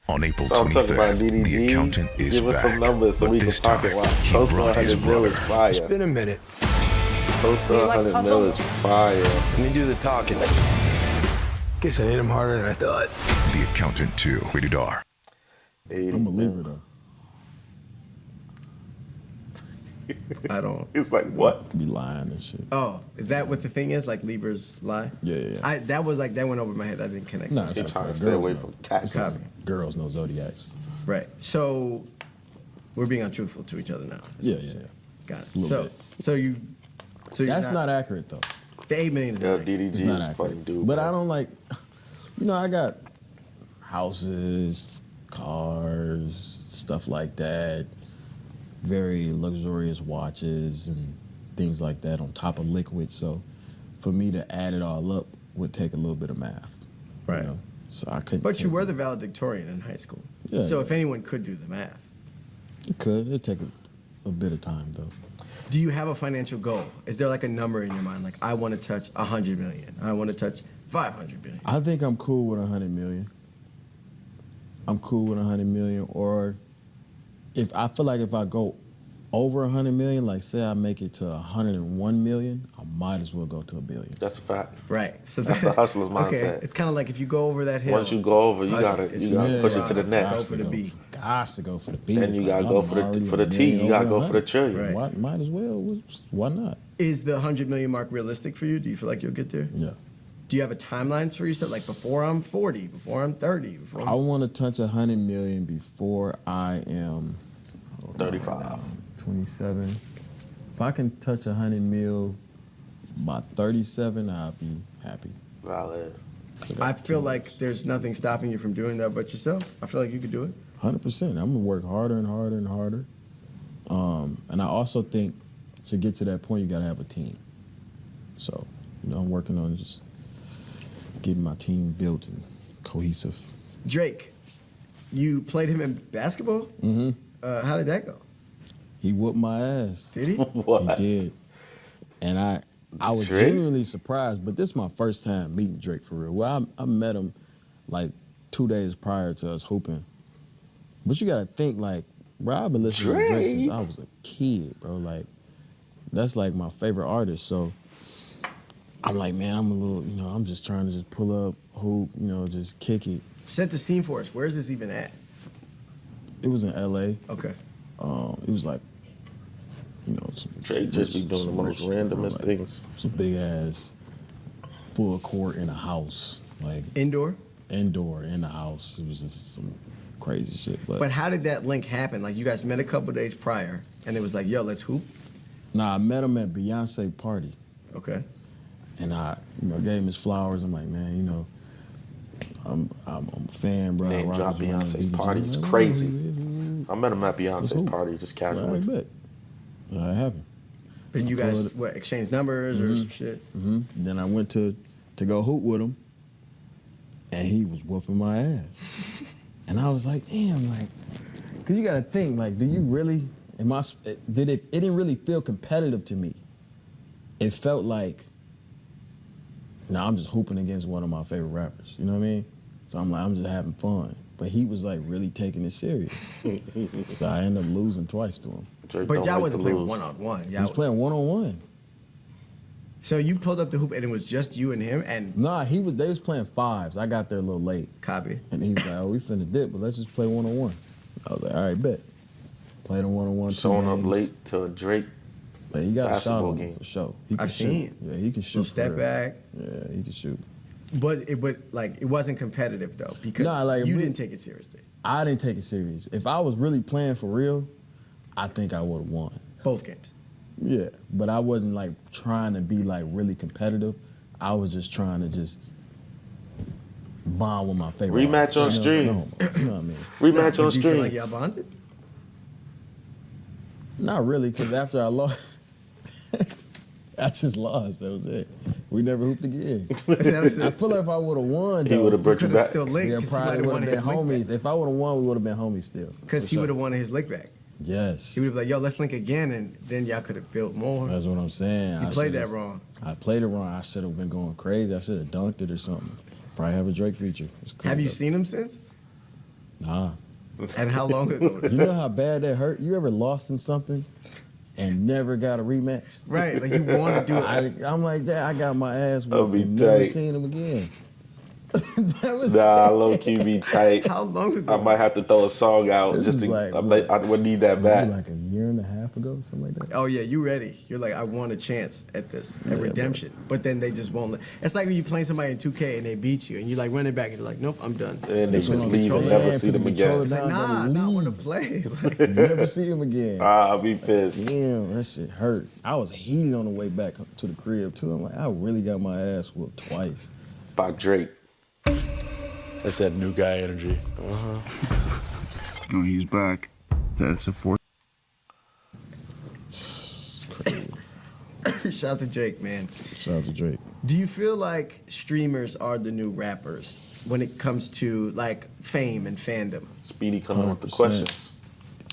On April So I'm talking about 25th, the DDG. accountant is Give us back. some numbers so but we can this pocket time, watch. he Close to brought his 100 mil is brother. fire. It's been a minute. Close to Do you like 100 mil is puzzles? fire. Let me do the talking. Guess I hit him harder than I thought. The Accountant 2, rated R. 80 I'm a mil. Libra though. I don't. It's like, what? Be lying and shit. Oh, is that what the thing is? Like Libras lie? Yeah. That was like, that went over my head. I didn't connect. Nah, those. it's You're okay. trying to stay Girls away know. from taxes. Copy. Girls know zodiacs. Right. So we're being untruthful to each other now. is Yeah, what you're yeah, saying. Got it. Little So, bit. so you're That's not accurate though. the 8 million is Yeah, not accurate. DDG It's is not a accurate. funny dude. But bro. I don't like, I got houses, cars, stuff like that, very luxurious watches and things like that on top of liquid. So for me to add it all up would take a little bit of math. Right. You know? So I couldn't. But you take were it. the valedictorian in high school. Yeah, So yeah. if anyone could do the math. It could. It'd take a bit of time though. Do you have a financial goal? Is there like a number in your mind? Like, I want to touch 100 million. I want to touch 500 billion. I think I'm cool with 100 million. I'm cool with 100 million. Or if I feel like if I go over 100 million, like say I make it to 101 million, I might as well go to $1 billion. That's a fact. Right. So That's the hustler's Okay. mindset. It's kind of like if you go over that hill. Once you go over, you 100, gotta it's push it to the Go next. for the B. Gots to go for the B. Then It's you like, gotta go I'm for the already for the a T. million You gotta over go for the 100. trillion. Right. Might as well. Why not? Is the 100 million mark realistic for you? Do you feel like you'll get there? Yeah. Do you have a timeline for yourself? Like before I'm 40, before I'm 30, before I'm... I want to touch 100 million before I am 35. 27. If I can touch 100 mil by 37, I'll be happy. Valid. I feel like there's nothing stopping you from doing that but yourself. I feel like you could do it. 100%. I'm gonna work harder and harder and harder. And I also think to get to that point, you gotta have a team. So, I'm working on just getting my team built and cohesive. Drake, you played him in basketball? Mm-hmm. How did that go? He whooped my ass. Did he? What? He did. And I was Drake? genuinely surprised, but this is my first time meeting Drake for real. Well, I met him like 2 days prior to us hooping. But you gotta think like, bro, I've been listening to Drake since Drake? I was a kid, bro. Like, that's like my favorite artist. So I'm like, man, I'm a little, I'm just trying to just pull up, hoop, just kick it. Set the scene for us. Where is this even at? It was in LA. Okay. It was like, some Drake just be doing the most randomest things. Some big ass full court in a house, like Indoor? indoor in the house. It was just some crazy shit. But how did that link happen? Like you guys met a couple days prior, and it was like, yo, let's hoop. Nah, I met him at Beyonce party, Okay. and I, gave him his flowers. I'm like, man, I'm a fan, bro. Name I rock drop with you, man. Beyonce He was party. like, It's "Man, crazy. who I met him at Let's Beyonce hoop." party just All right, casually. bet. I happened. And you guys Florida. exchanged numbers or some shit? Then I went to go hoop with him, and he was whooping my ass. And I was like, damn, like, cause you gotta think, like, do you really? It didn't really feel competitive to me. It felt like, I'm just hooping against one of my favorite rappers. You know what I mean? So I'm like, I'm just having fun. But he was like really taking it serious. So I ended up losing twice to him. Drake But don't y'all like wasn't to playing lose. one-on-one. He Y'all was playing one-on-one. So you pulled up the hoop and it was just you and him and Nah, they was playing fives. I got there a little late. Copy. And he was like, oh, we finna dip, but let's just play one-on-one. I was like, all right, bet. Played him one-on-one, Showing up games. late to a Drake. But he got a shot basketball on him game. for sure. He can I've shoot. seen. Yeah, he can shoot. little for step real. back. Yeah, he can shoot. But it wasn't competitive though because Nah, like, you we- didn't take it seriously. I didn't take it serious. If I was really playing for real, I think I would have won. Both games. Yeah, but I wasn't like trying to be like really competitive. I was just trying to just bond with my favorite. Rematch artist. on stream. You know what I mean? Rematch But on do you feel stream. like y'all bonded? Not really, because after I lost, I just lost. That was it. We never hooped again. That was I it. feel like if I would have won, He though, would have brought you Could have back. still linked yeah, because he might probably have would won have his been link homies. back. If I would have won, we would have been homies still. Because For he sure. would have wanted his lick back. Yes. He would have been like, yo, let's link again, and then y'all could have built more. That's what I'm saying. You I played that should've- wrong. I played it wrong. I should have been going crazy. I should have dunked it or something. Probably have a Drake feature. It's Have coming you up. seen him since? Nah. And how long ago? You know how bad that hurt? You ever lost in something and never got a rematch? Right, like you want to do it. I'm like that. I got my ass That'll whooped be and never tight. seen him again. That was Nah, low key be tight. How long ago? I might have to throw a song out This just is to. like, I would need that maybe back. like a year and a half ago, something like that. Oh yeah, you ready? You're like, I want a chance at this, at Yeah, redemption. But then they just won't. It's like when you playing somebody in 2K and they beat you, and you like running back, and you're like, nope, I'm done. And then they That's what just I'm leave and saying. never Put see the them controller again. It's like, down, nah, never I want to leave. play. Like, Never see him again. I'll be pissed. Damn, that shit hurt. I was heated on the way back to the crib too. I'm like, I really got my ass whooped twice. By Drake. That's that new guy energy. Oh, he's back. That's a fourth. It's crazy. shout out to Drake, man. Shout out to Drake. Do you feel like streamers are the new rappers when it comes to like fame and fandom? Speedy coming with the 100%. questions.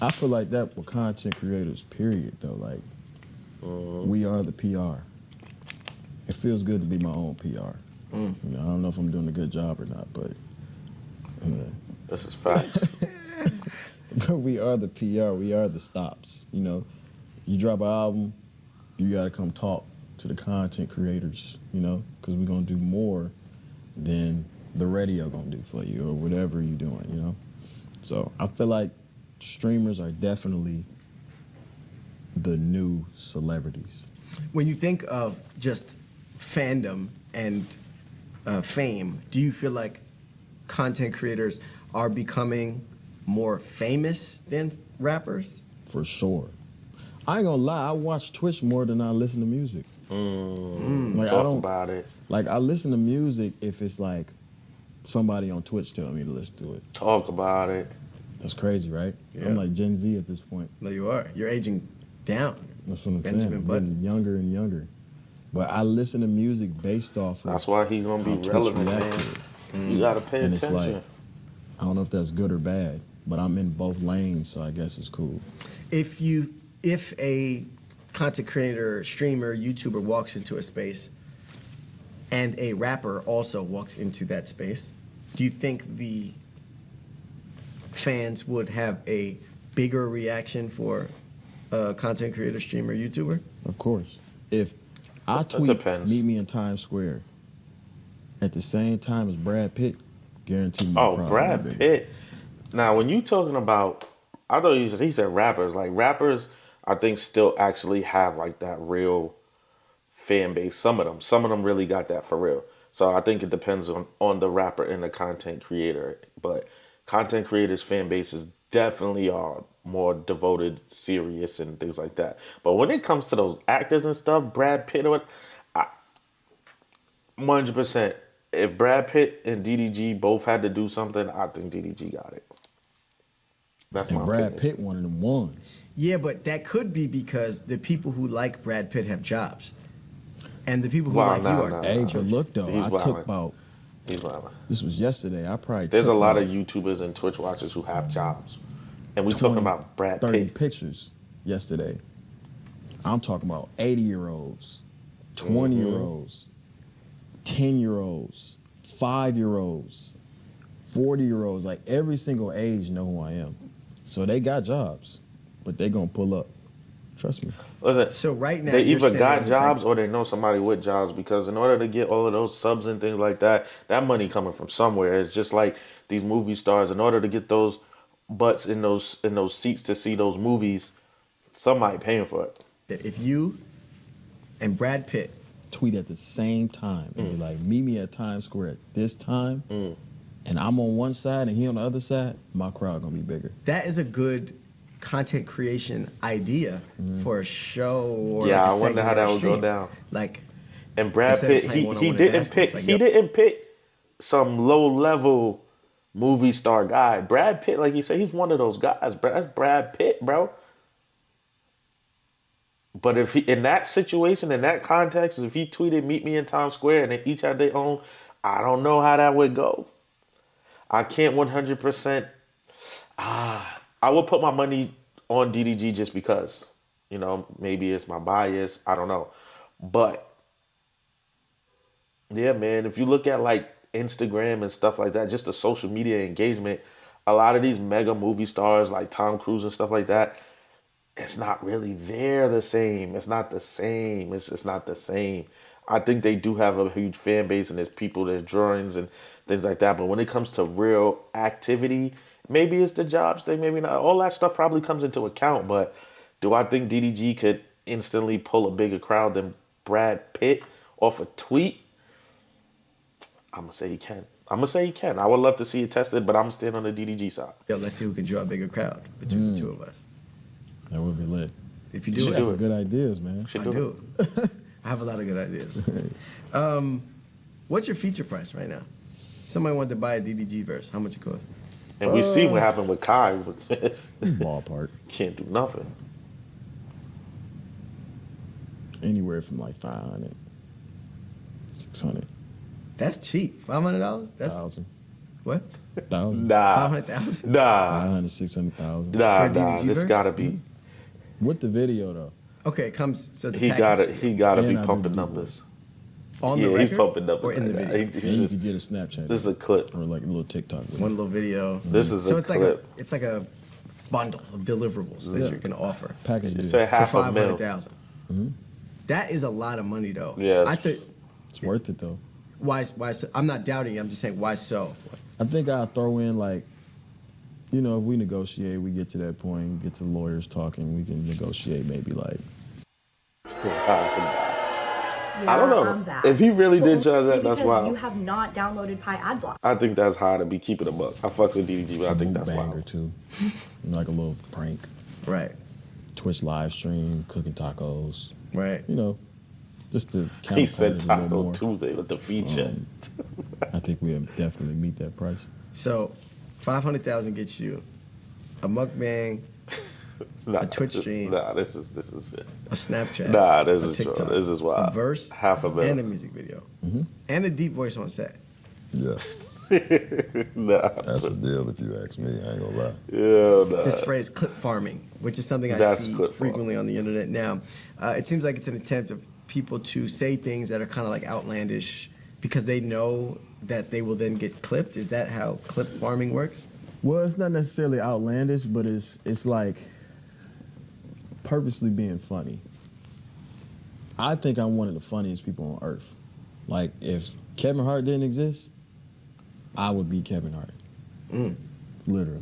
I feel like that with content creators, period, though. Like, we are the PR. It feels good to be my own PR. You know, I don't know if I'm doing a good job or not, but This is facts. but we are the PR. We are the stops. You know, you drop an album, you got to come talk to the content creators, you know, because we're going to do more than the radio going to do for you or whatever you're doing, you know. So I feel like streamers are definitely the new celebrities. When you think of just fandom and fame, do you feel like content creators are becoming more famous than rappers? For sure. I ain't gonna lie, I watch Twitch more than I listen to music. Like Talk I don't about it. like I listen to music if it's like somebody on Twitch telling me to listen to it. Talk about it. That's crazy, right? Yeah. I'm like Gen Z at this point. No, you are. You're aging down. That's what I'm Benjamin saying. I'm Button. getting younger and younger. But I listen to music based off of That's why he's gonna how be Twitch relevant, react man. to it. You gotta pay And it's attention. like, I don't know if that's good or bad, but I'm in both lanes, so I guess it's cool. If a content creator, streamer, YouTuber walks into a space and a rapper also walks into that space, do you think the fans would have a bigger reaction for a content creator, streamer, YouTuber? Of course. If I tweet, depends. meet me in Times Square at the same time as Brad Pitt, guarantee me. Oh, Brad Pitt. Now, when you talking about, I thought he said rappers. Like rappers, I think still actually have like that real fan base. Some of them really got that for real. So I think it depends on the rapper and the content creator. But content creators' fan bases definitely are more devoted, serious, and things like that. But when it comes to those actors and stuff, Brad Pitt or what, 100%. If Brad Pitt and DDG both had to do something, I think DDG got it. That's my And Brad opinion. Pitt one of them ones. Yeah, but that could be because the people who like Brad Pitt have jobs, and the people who Wow, like nah, you are. nah. Hey, but look though, He's I wildin'. took about, He's wild. this was yesterday, I probably There's took a lot about of YouTubers and Twitch watchers who have jobs. And we 20, talking about Brad 30 Pitt. pictures yesterday. I'm talking about 80-year-olds, 20-year-olds, 10-year-olds, 5-year-olds, 40-year-olds. Like every single age know who I am. So they got jobs, but they gonna pull up. Trust me. Listen, So right now, they you're either standing got on the fact- jobs or they know somebody with jobs, because in order to get all of those subs and things like that, that money coming from somewhere. It's just like these movie stars. In order to get those butts in those seats to see those movies, somebody paying for it. that if you and Brad Pitt, Tweet at the same time and be like, meet me at Times Square at this time, and I'm on one side and he on the other side, my crowd gonna be bigger. that is a good content creation idea for a show or Yeah, like a I wonder segment how or that a would go stream. down. Like, And Brad Instead of Pitt, playing he one-on-one in didn't basketball, pick it's like, he yo. didn't pick some low level movie star guy. Brad Pitt, like you said, he's one of those guys. That's Brad Pitt, bro. But if he, in that situation, in that context, if he tweeted "Meet me in Times Square" and they each had their own, I don't know how that would go. I can't 100%. I would put my money on DDG just because, maybe it's my bias. I don't know, but yeah, man. If you look at like Instagram and stuff like that, just the social media engagement, a lot of these mega movie stars like Tom Cruise and stuff like that, it's not really there the same. It's not the same. It's not the same. I think they do have a huge fan base and there's people, there's drawings and things like that. But when it comes to real activity, maybe it's the jobs thing, maybe not. All that stuff probably comes into account. But do I think DDG could instantly pull a bigger crowd than Brad Pitt off a tweet? I'm going to say he can. I would love to see it tested, but I'm staying on the DDG side. yo, let's see who can draw a bigger crowd between the two of us. That would be lit. If you You do got it, some good ideas, man. I do. I have a lot of good ideas. What's your feature price right now? Somebody wanted to buy a DDG verse. How much it cost? And we see what happened with Kai. Ballpark. Can't do nothing. Anywhere from like 500, 600, That's cheap. $500? That's 1,000, what? 1,000, Nah. 500,000? Nah. 500, 600,000. Nah, For a nah. DDG This verse? gotta be. With the video though. Okay, it comes. So it's a He package gotta. deal. He gotta be And I do pumping the numbers. on Yeah, the record he's pumping numbers. or in the right now. video. And you He's could just, get a Snapchat. this is a clip. or like a little TikTok video. One little video. This is So a it's clip. like a bundle of deliverables that Yeah. you're gonna offer Package deal. Say for half a mil. 500,000. That is a lot of money, though. Yeah. I think It's worth it though. why? So, I'm not doubting you. I'm just saying why so. I think I'll throw in like, if we negotiate, we get to that point, get to lawyers talking, we can negotiate maybe like, I don't know. I'm that. If he really did But charge that, only that's because wild. you have not downloaded Pi Adblock. I think that's high to be keeping a buck. I fucks with DDG, but I think that's bang or wild. two. Like a little prank. Right. Twitch live stream, cooking tacos. Right. Just to count He said it a little Taco more. Tuesday with the feature. I think we definitely meet that price. So, 500,000 gets you a mukbang, Nah, a Twitch stream. Nah, this is it. a Snapchat, Nah, this a is true. TikTok, This is wild. a verse, Half a mil. and a music video, and a deep voice on set. Yeah, Nah, that's a deal if you ask me. I ain't gonna lie. yeah, nah. This phrase clip farming, which is something I That's see clip frequently on the internet now. It seems like it's an attempt of people to say things that are kind of like outlandish because they know that they will then get clipped. Is that how clip farming works? Well, it's not necessarily outlandish, but it's like purposely being funny. I think I'm one of the funniest people on earth. Like, if Kevin Hart didn't exist, I would be Kevin Hart. Literally.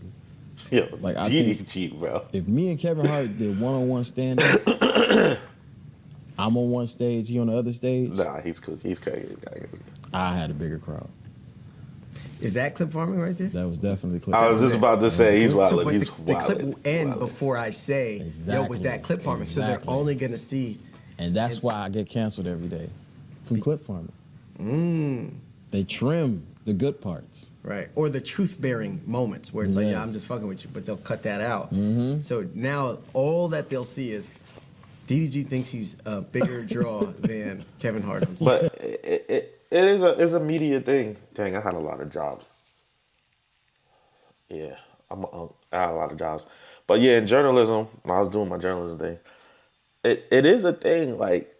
Yo, Like, I think- DDG, bro. If me and Kevin Hart did one-on-one stand-up, I'm on one stage, he on the other stage, Nah, he's cool. He's crazy. I had a bigger crowd. Is that clip farming right there? That was definitely clip. I was just about to say he's So, wildin'. but He's the clip wildin'. will end before I say, yo, was that clip farming? So they're Exactly. only gonna see. And that's why I get canceled every day from clip farming. They trim the good parts. Right, or the truth-bearing moments where it's like, Yeah. yeah, I'm just fucking with you, but they'll cut that out. So now all that they'll see is DDG thinks he's a bigger draw than Kevin Hart. But it is a media thing. Dang, I had a lot of jobs. Yeah, I had a lot of jobs. But yeah, in journalism, when I was doing my journalism thing, it is a thing. Like,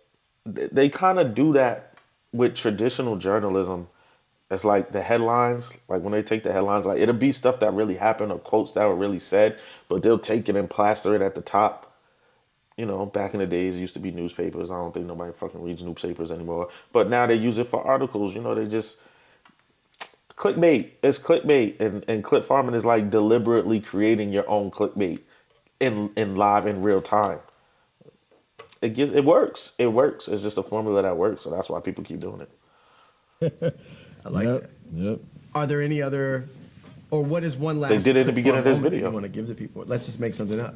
they kind of do that with traditional journalism. It's like the headlines, like when they take the headlines, like it'll be stuff that really happened or quotes that were really said, but they'll take it and plaster it at the top. You know, back in the days, it used to be newspapers. I don't think nobody fucking reads newspapers anymore. But now they use it for articles. You know, they just clickbait. It's clickbait, and clip farming is like deliberately creating your own clickbait in live in real time. It works. It works. It's just a formula that works, so that's why people keep doing it. I like that. Yep. Are there any other, or what is one last? They did it in the clip beginning of farm this moment video. you want to give to people? Let's just make something up.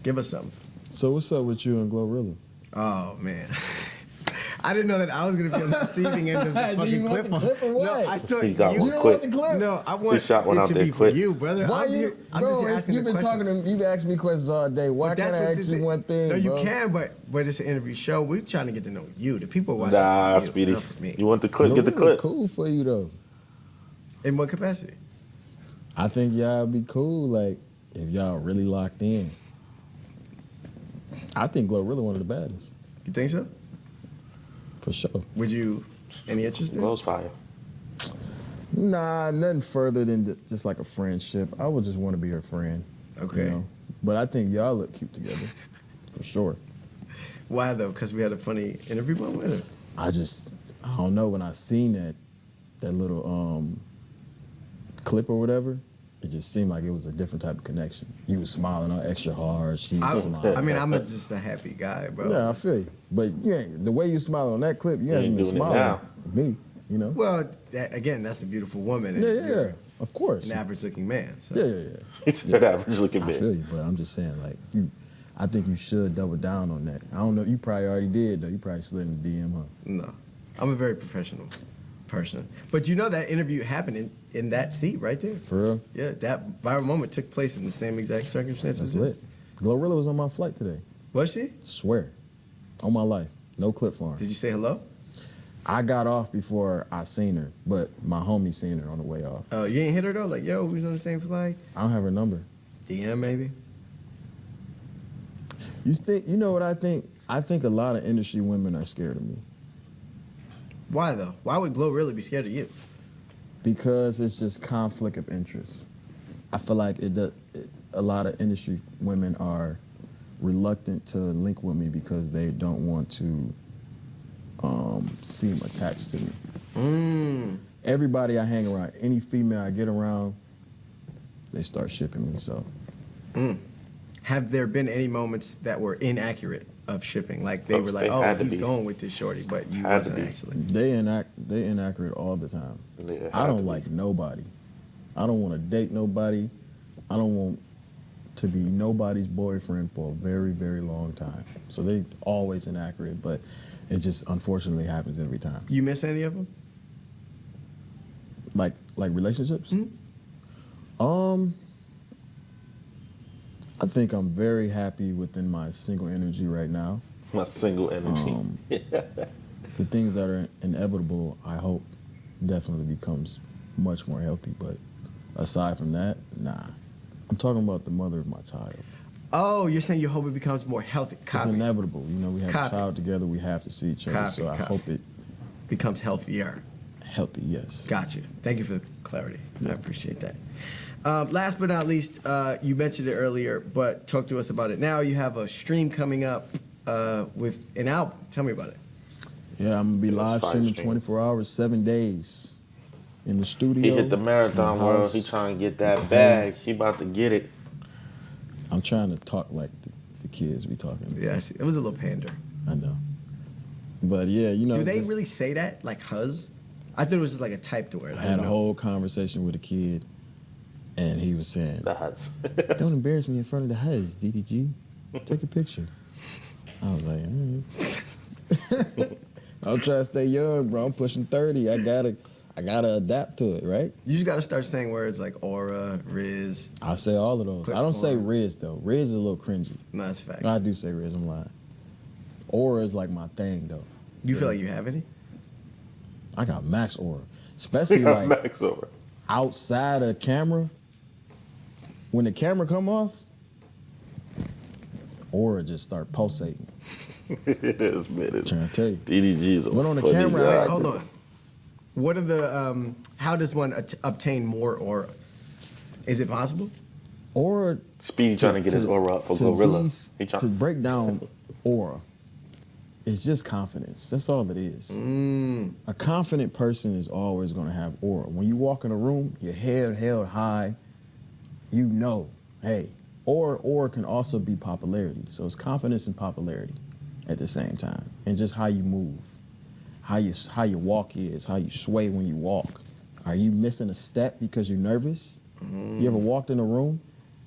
Give us something. So what's up with you and Glorilla? Oh man. I didn't know that I was gonna be on the receiving end of the Do fucking you want clip. the clip or what? No, I thought He got you one don't quick. want the clip. No, I want He shot one it out to there be for quick. you, brother. Why I'm you, just bro? here asking You've the been questions. talking to. You've asked me questions all day. Why But can't that's I what ask this you is. one thing, No, you bro? can, but it's an interview show. We're trying to get to know you. The people are watching Nah, for you, Speedy. not for me. You want the clip? Get the Glorilla clip. Cool for you though. In what capacity? I think y'all be cool, like if y'all really locked in. I think Glorilla one of the baddest, You think so? for sure. Would you? Any interest in? Glow's fire. Nah, nothing further than just like a friendship. I would just want to be her friend. Okay. But I think y'all look cute together, for sure. Why though? Because we had a funny interview moment. I don't know, when I seen that little clip or whatever, it just seemed like it was a different type of connection. You was smiling all extra hard. She was smiling. I mean, I'm just a happy guy, bro. Yeah, I feel you. But the way you smiling on that clip, you haven't ain't been doing it smiling now. at me, you know? Well, again, that's a beautiful woman. And Yeah, you're of course. an average-looking man. So. Yeah. He's an average looking I man. feel you, but I'm just saying, like, I think you should double down on that. I don't know, you probably already did, though. You probably slid in the DM, huh? No, I'm a very professional person. But you know that interview happened in that seat right there. For real? Yeah, that viral moment took place in the same exact circumstances. That's lit. Glorilla was on my flight today. Was she? Swear. On my life. No clip farm. Did you say hello? I got off before I seen her, but my homie seen her on the way off. Oh, you ain't hit her though? Like, yo, we was on the same flight? I don't have her number. DM maybe? You know what I think? I think a lot of industry women are scared of me Why though? Why would Glow really be scared of you? because it's just conflict of interest. I feel like a lot of industry women are reluctant to link with me because they don't want to seem attached to me. Everybody I hang around, any female I get around, they start shipping me. So Have there been any moments that were inaccurate of shipping? Like they were like, They oh, had to he's be. going with this shorty, but you Had to wasn't be. actually. they inaccurate all the time. Yeah, it I had don't to be. like nobody. I don't want to date nobody. I don't want to be nobody's boyfriend for a very, very long time. So they always inaccurate, but it just unfortunately happens every time. You miss any of them? Like relationships? I think I'm very happy within my single energy right now. My single energy. The things that are inevitable, I hope, definitely becomes much more healthy. But aside from that, nah. I'm talking about the mother of my child. Oh, you're saying you hope it becomes more healthy. It's Copy. inevitable. You know, we have a Copy. child together. We have to see each other. Copy, So I copy. hope it Becomes healthier. healthy, yes. Got you. Thank you for the clarity. I appreciate that. Last but not least, you mentioned it earlier, but talk to us about it now. You have a stream coming up with an album. Tell me about it. Yeah, I'm gonna be It was live fire streaming stream. 24 hours, 7 days in the studio. He hit the in marathon the world. house. He trying to get that bag. He about to get it. I'm trying to talk like the kids be talking. Yeah, I see. It was a little pander. I know. But yeah, you know. Do they just- really say that? Like huzz? I thought it was just like a typed word. I had a whole conversation with a kid, and he was saying, The huts. "Don't embarrass me in front of the huz, DDG. Take a picture." I was like, all right. I'm trying to stay young, bro. I'm pushing 30. I gotta adapt to it, right? You just gotta start saying words like aura, Riz. I say all of those. Clip I don't say form. Riz though. Riz is a little cringy. No, that's a fact. I do say Riz. I'm lying. Aura is like my thing though. You feel like you have any? I got max aura, especially like Max over. outside of camera. When the camera come off, aura just start pulsating. It is, man. It's, Trying to tell you. DDG is a But on the funny camera, guy. I like Hold on. What are the? How does one obtain more aura? Is it possible? Aura. Speedy trying to get his aura up for Gorilla. He To trying. break down aura, it's just confidence. That's all it is. A confident person is always going to have aura. When you walk in a room, your head held high, you know, hey, aura can also be popularity. So it's confidence and popularity at the same time. And just how you move, how your walk is, how you sway when you walk. Are you missing a step because you're nervous? You ever walked in a room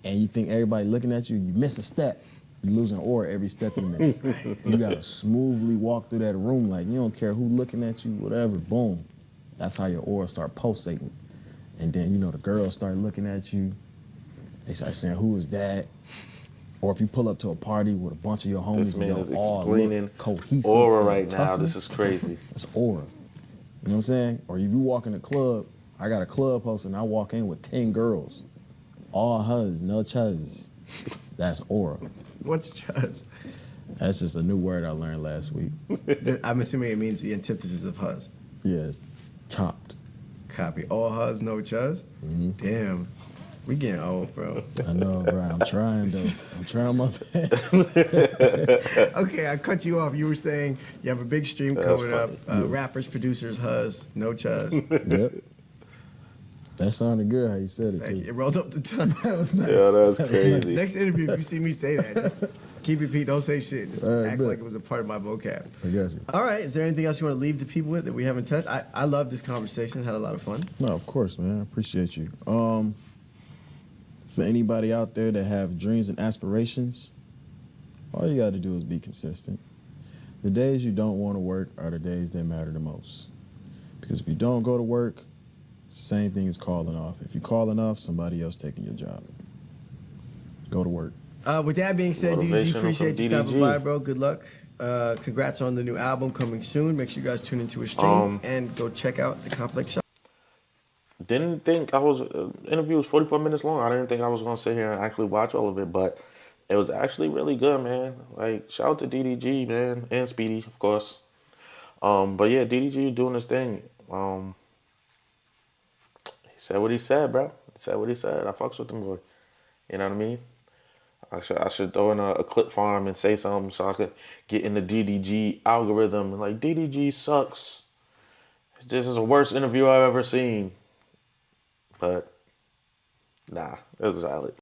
and you think everybody looking at you, you miss a step. You're losing aura every step you miss. You gotta smoothly walk through that room like you don't care who looking at you, whatever, boom. That's how your aura start pulsating. And then, you know, the girls start looking at you. They start saying, who is that? Or if you pull up to a party with a bunch of your homies This man and is y'all all explaining look cohesive aura and right now. toughness, This is crazy. That's aura. You know what I'm saying? Or if you walk in a club, I got a club host and I walk in with 10 girls. All huz, no chuz. That's aura. What's just? That's just a new word I learned last week. I'm assuming it means the antithesis of huz. Yeah, it's chopped. Copy. All huz, no chuz. Damn, we getting old, bro. I know, bro. I'm trying though. I'm trying my best. Okay, I cut you off. You were saying you have a big stream coming up. Rappers, producers, huz, no chuz. Yep. That sounded good how you said it. Thank you. Too. It rolled up the tongue. That was nice. Yeah, that's crazy. Next interview, if you see me say that, just keep it Pete. Don't say shit. Just All right, act bet. like it was a part of my vocab. I got you. All right. Is there anything else you want to leave the people with that we haven't touched? I love this conversation. Had a lot of fun. No, of course, man. I appreciate you. For anybody out there that have dreams and aspirations, all you got to do is be consistent. The days you don't want to work are the days that matter the most. Because if you don't go to work, same thing as calling off. If you're calling off, somebody else taking your job. Go to work. With that being said, Motivational DDG, from appreciate you stopping DDG. by, bro. Good luck. Congrats on the new album coming soon. Make sure you guys tune into his stream and go check out the Complex Shop. Didn't think I was interview was 44 minutes long. I didn't think I was gonna sit here and actually watch all of it, but it was actually really good, man. Like shout out to DDG, man, and Speedy, of course. But yeah, DDG doing his thing. He said what he said, bro. He said what he said. I fucks with him, boy. You know what I mean? I should throw in a clip for him and say something so I could get in the DDG algorithm and like DDG sucks. This is the worst interview I've ever seen. But nah, it was valid.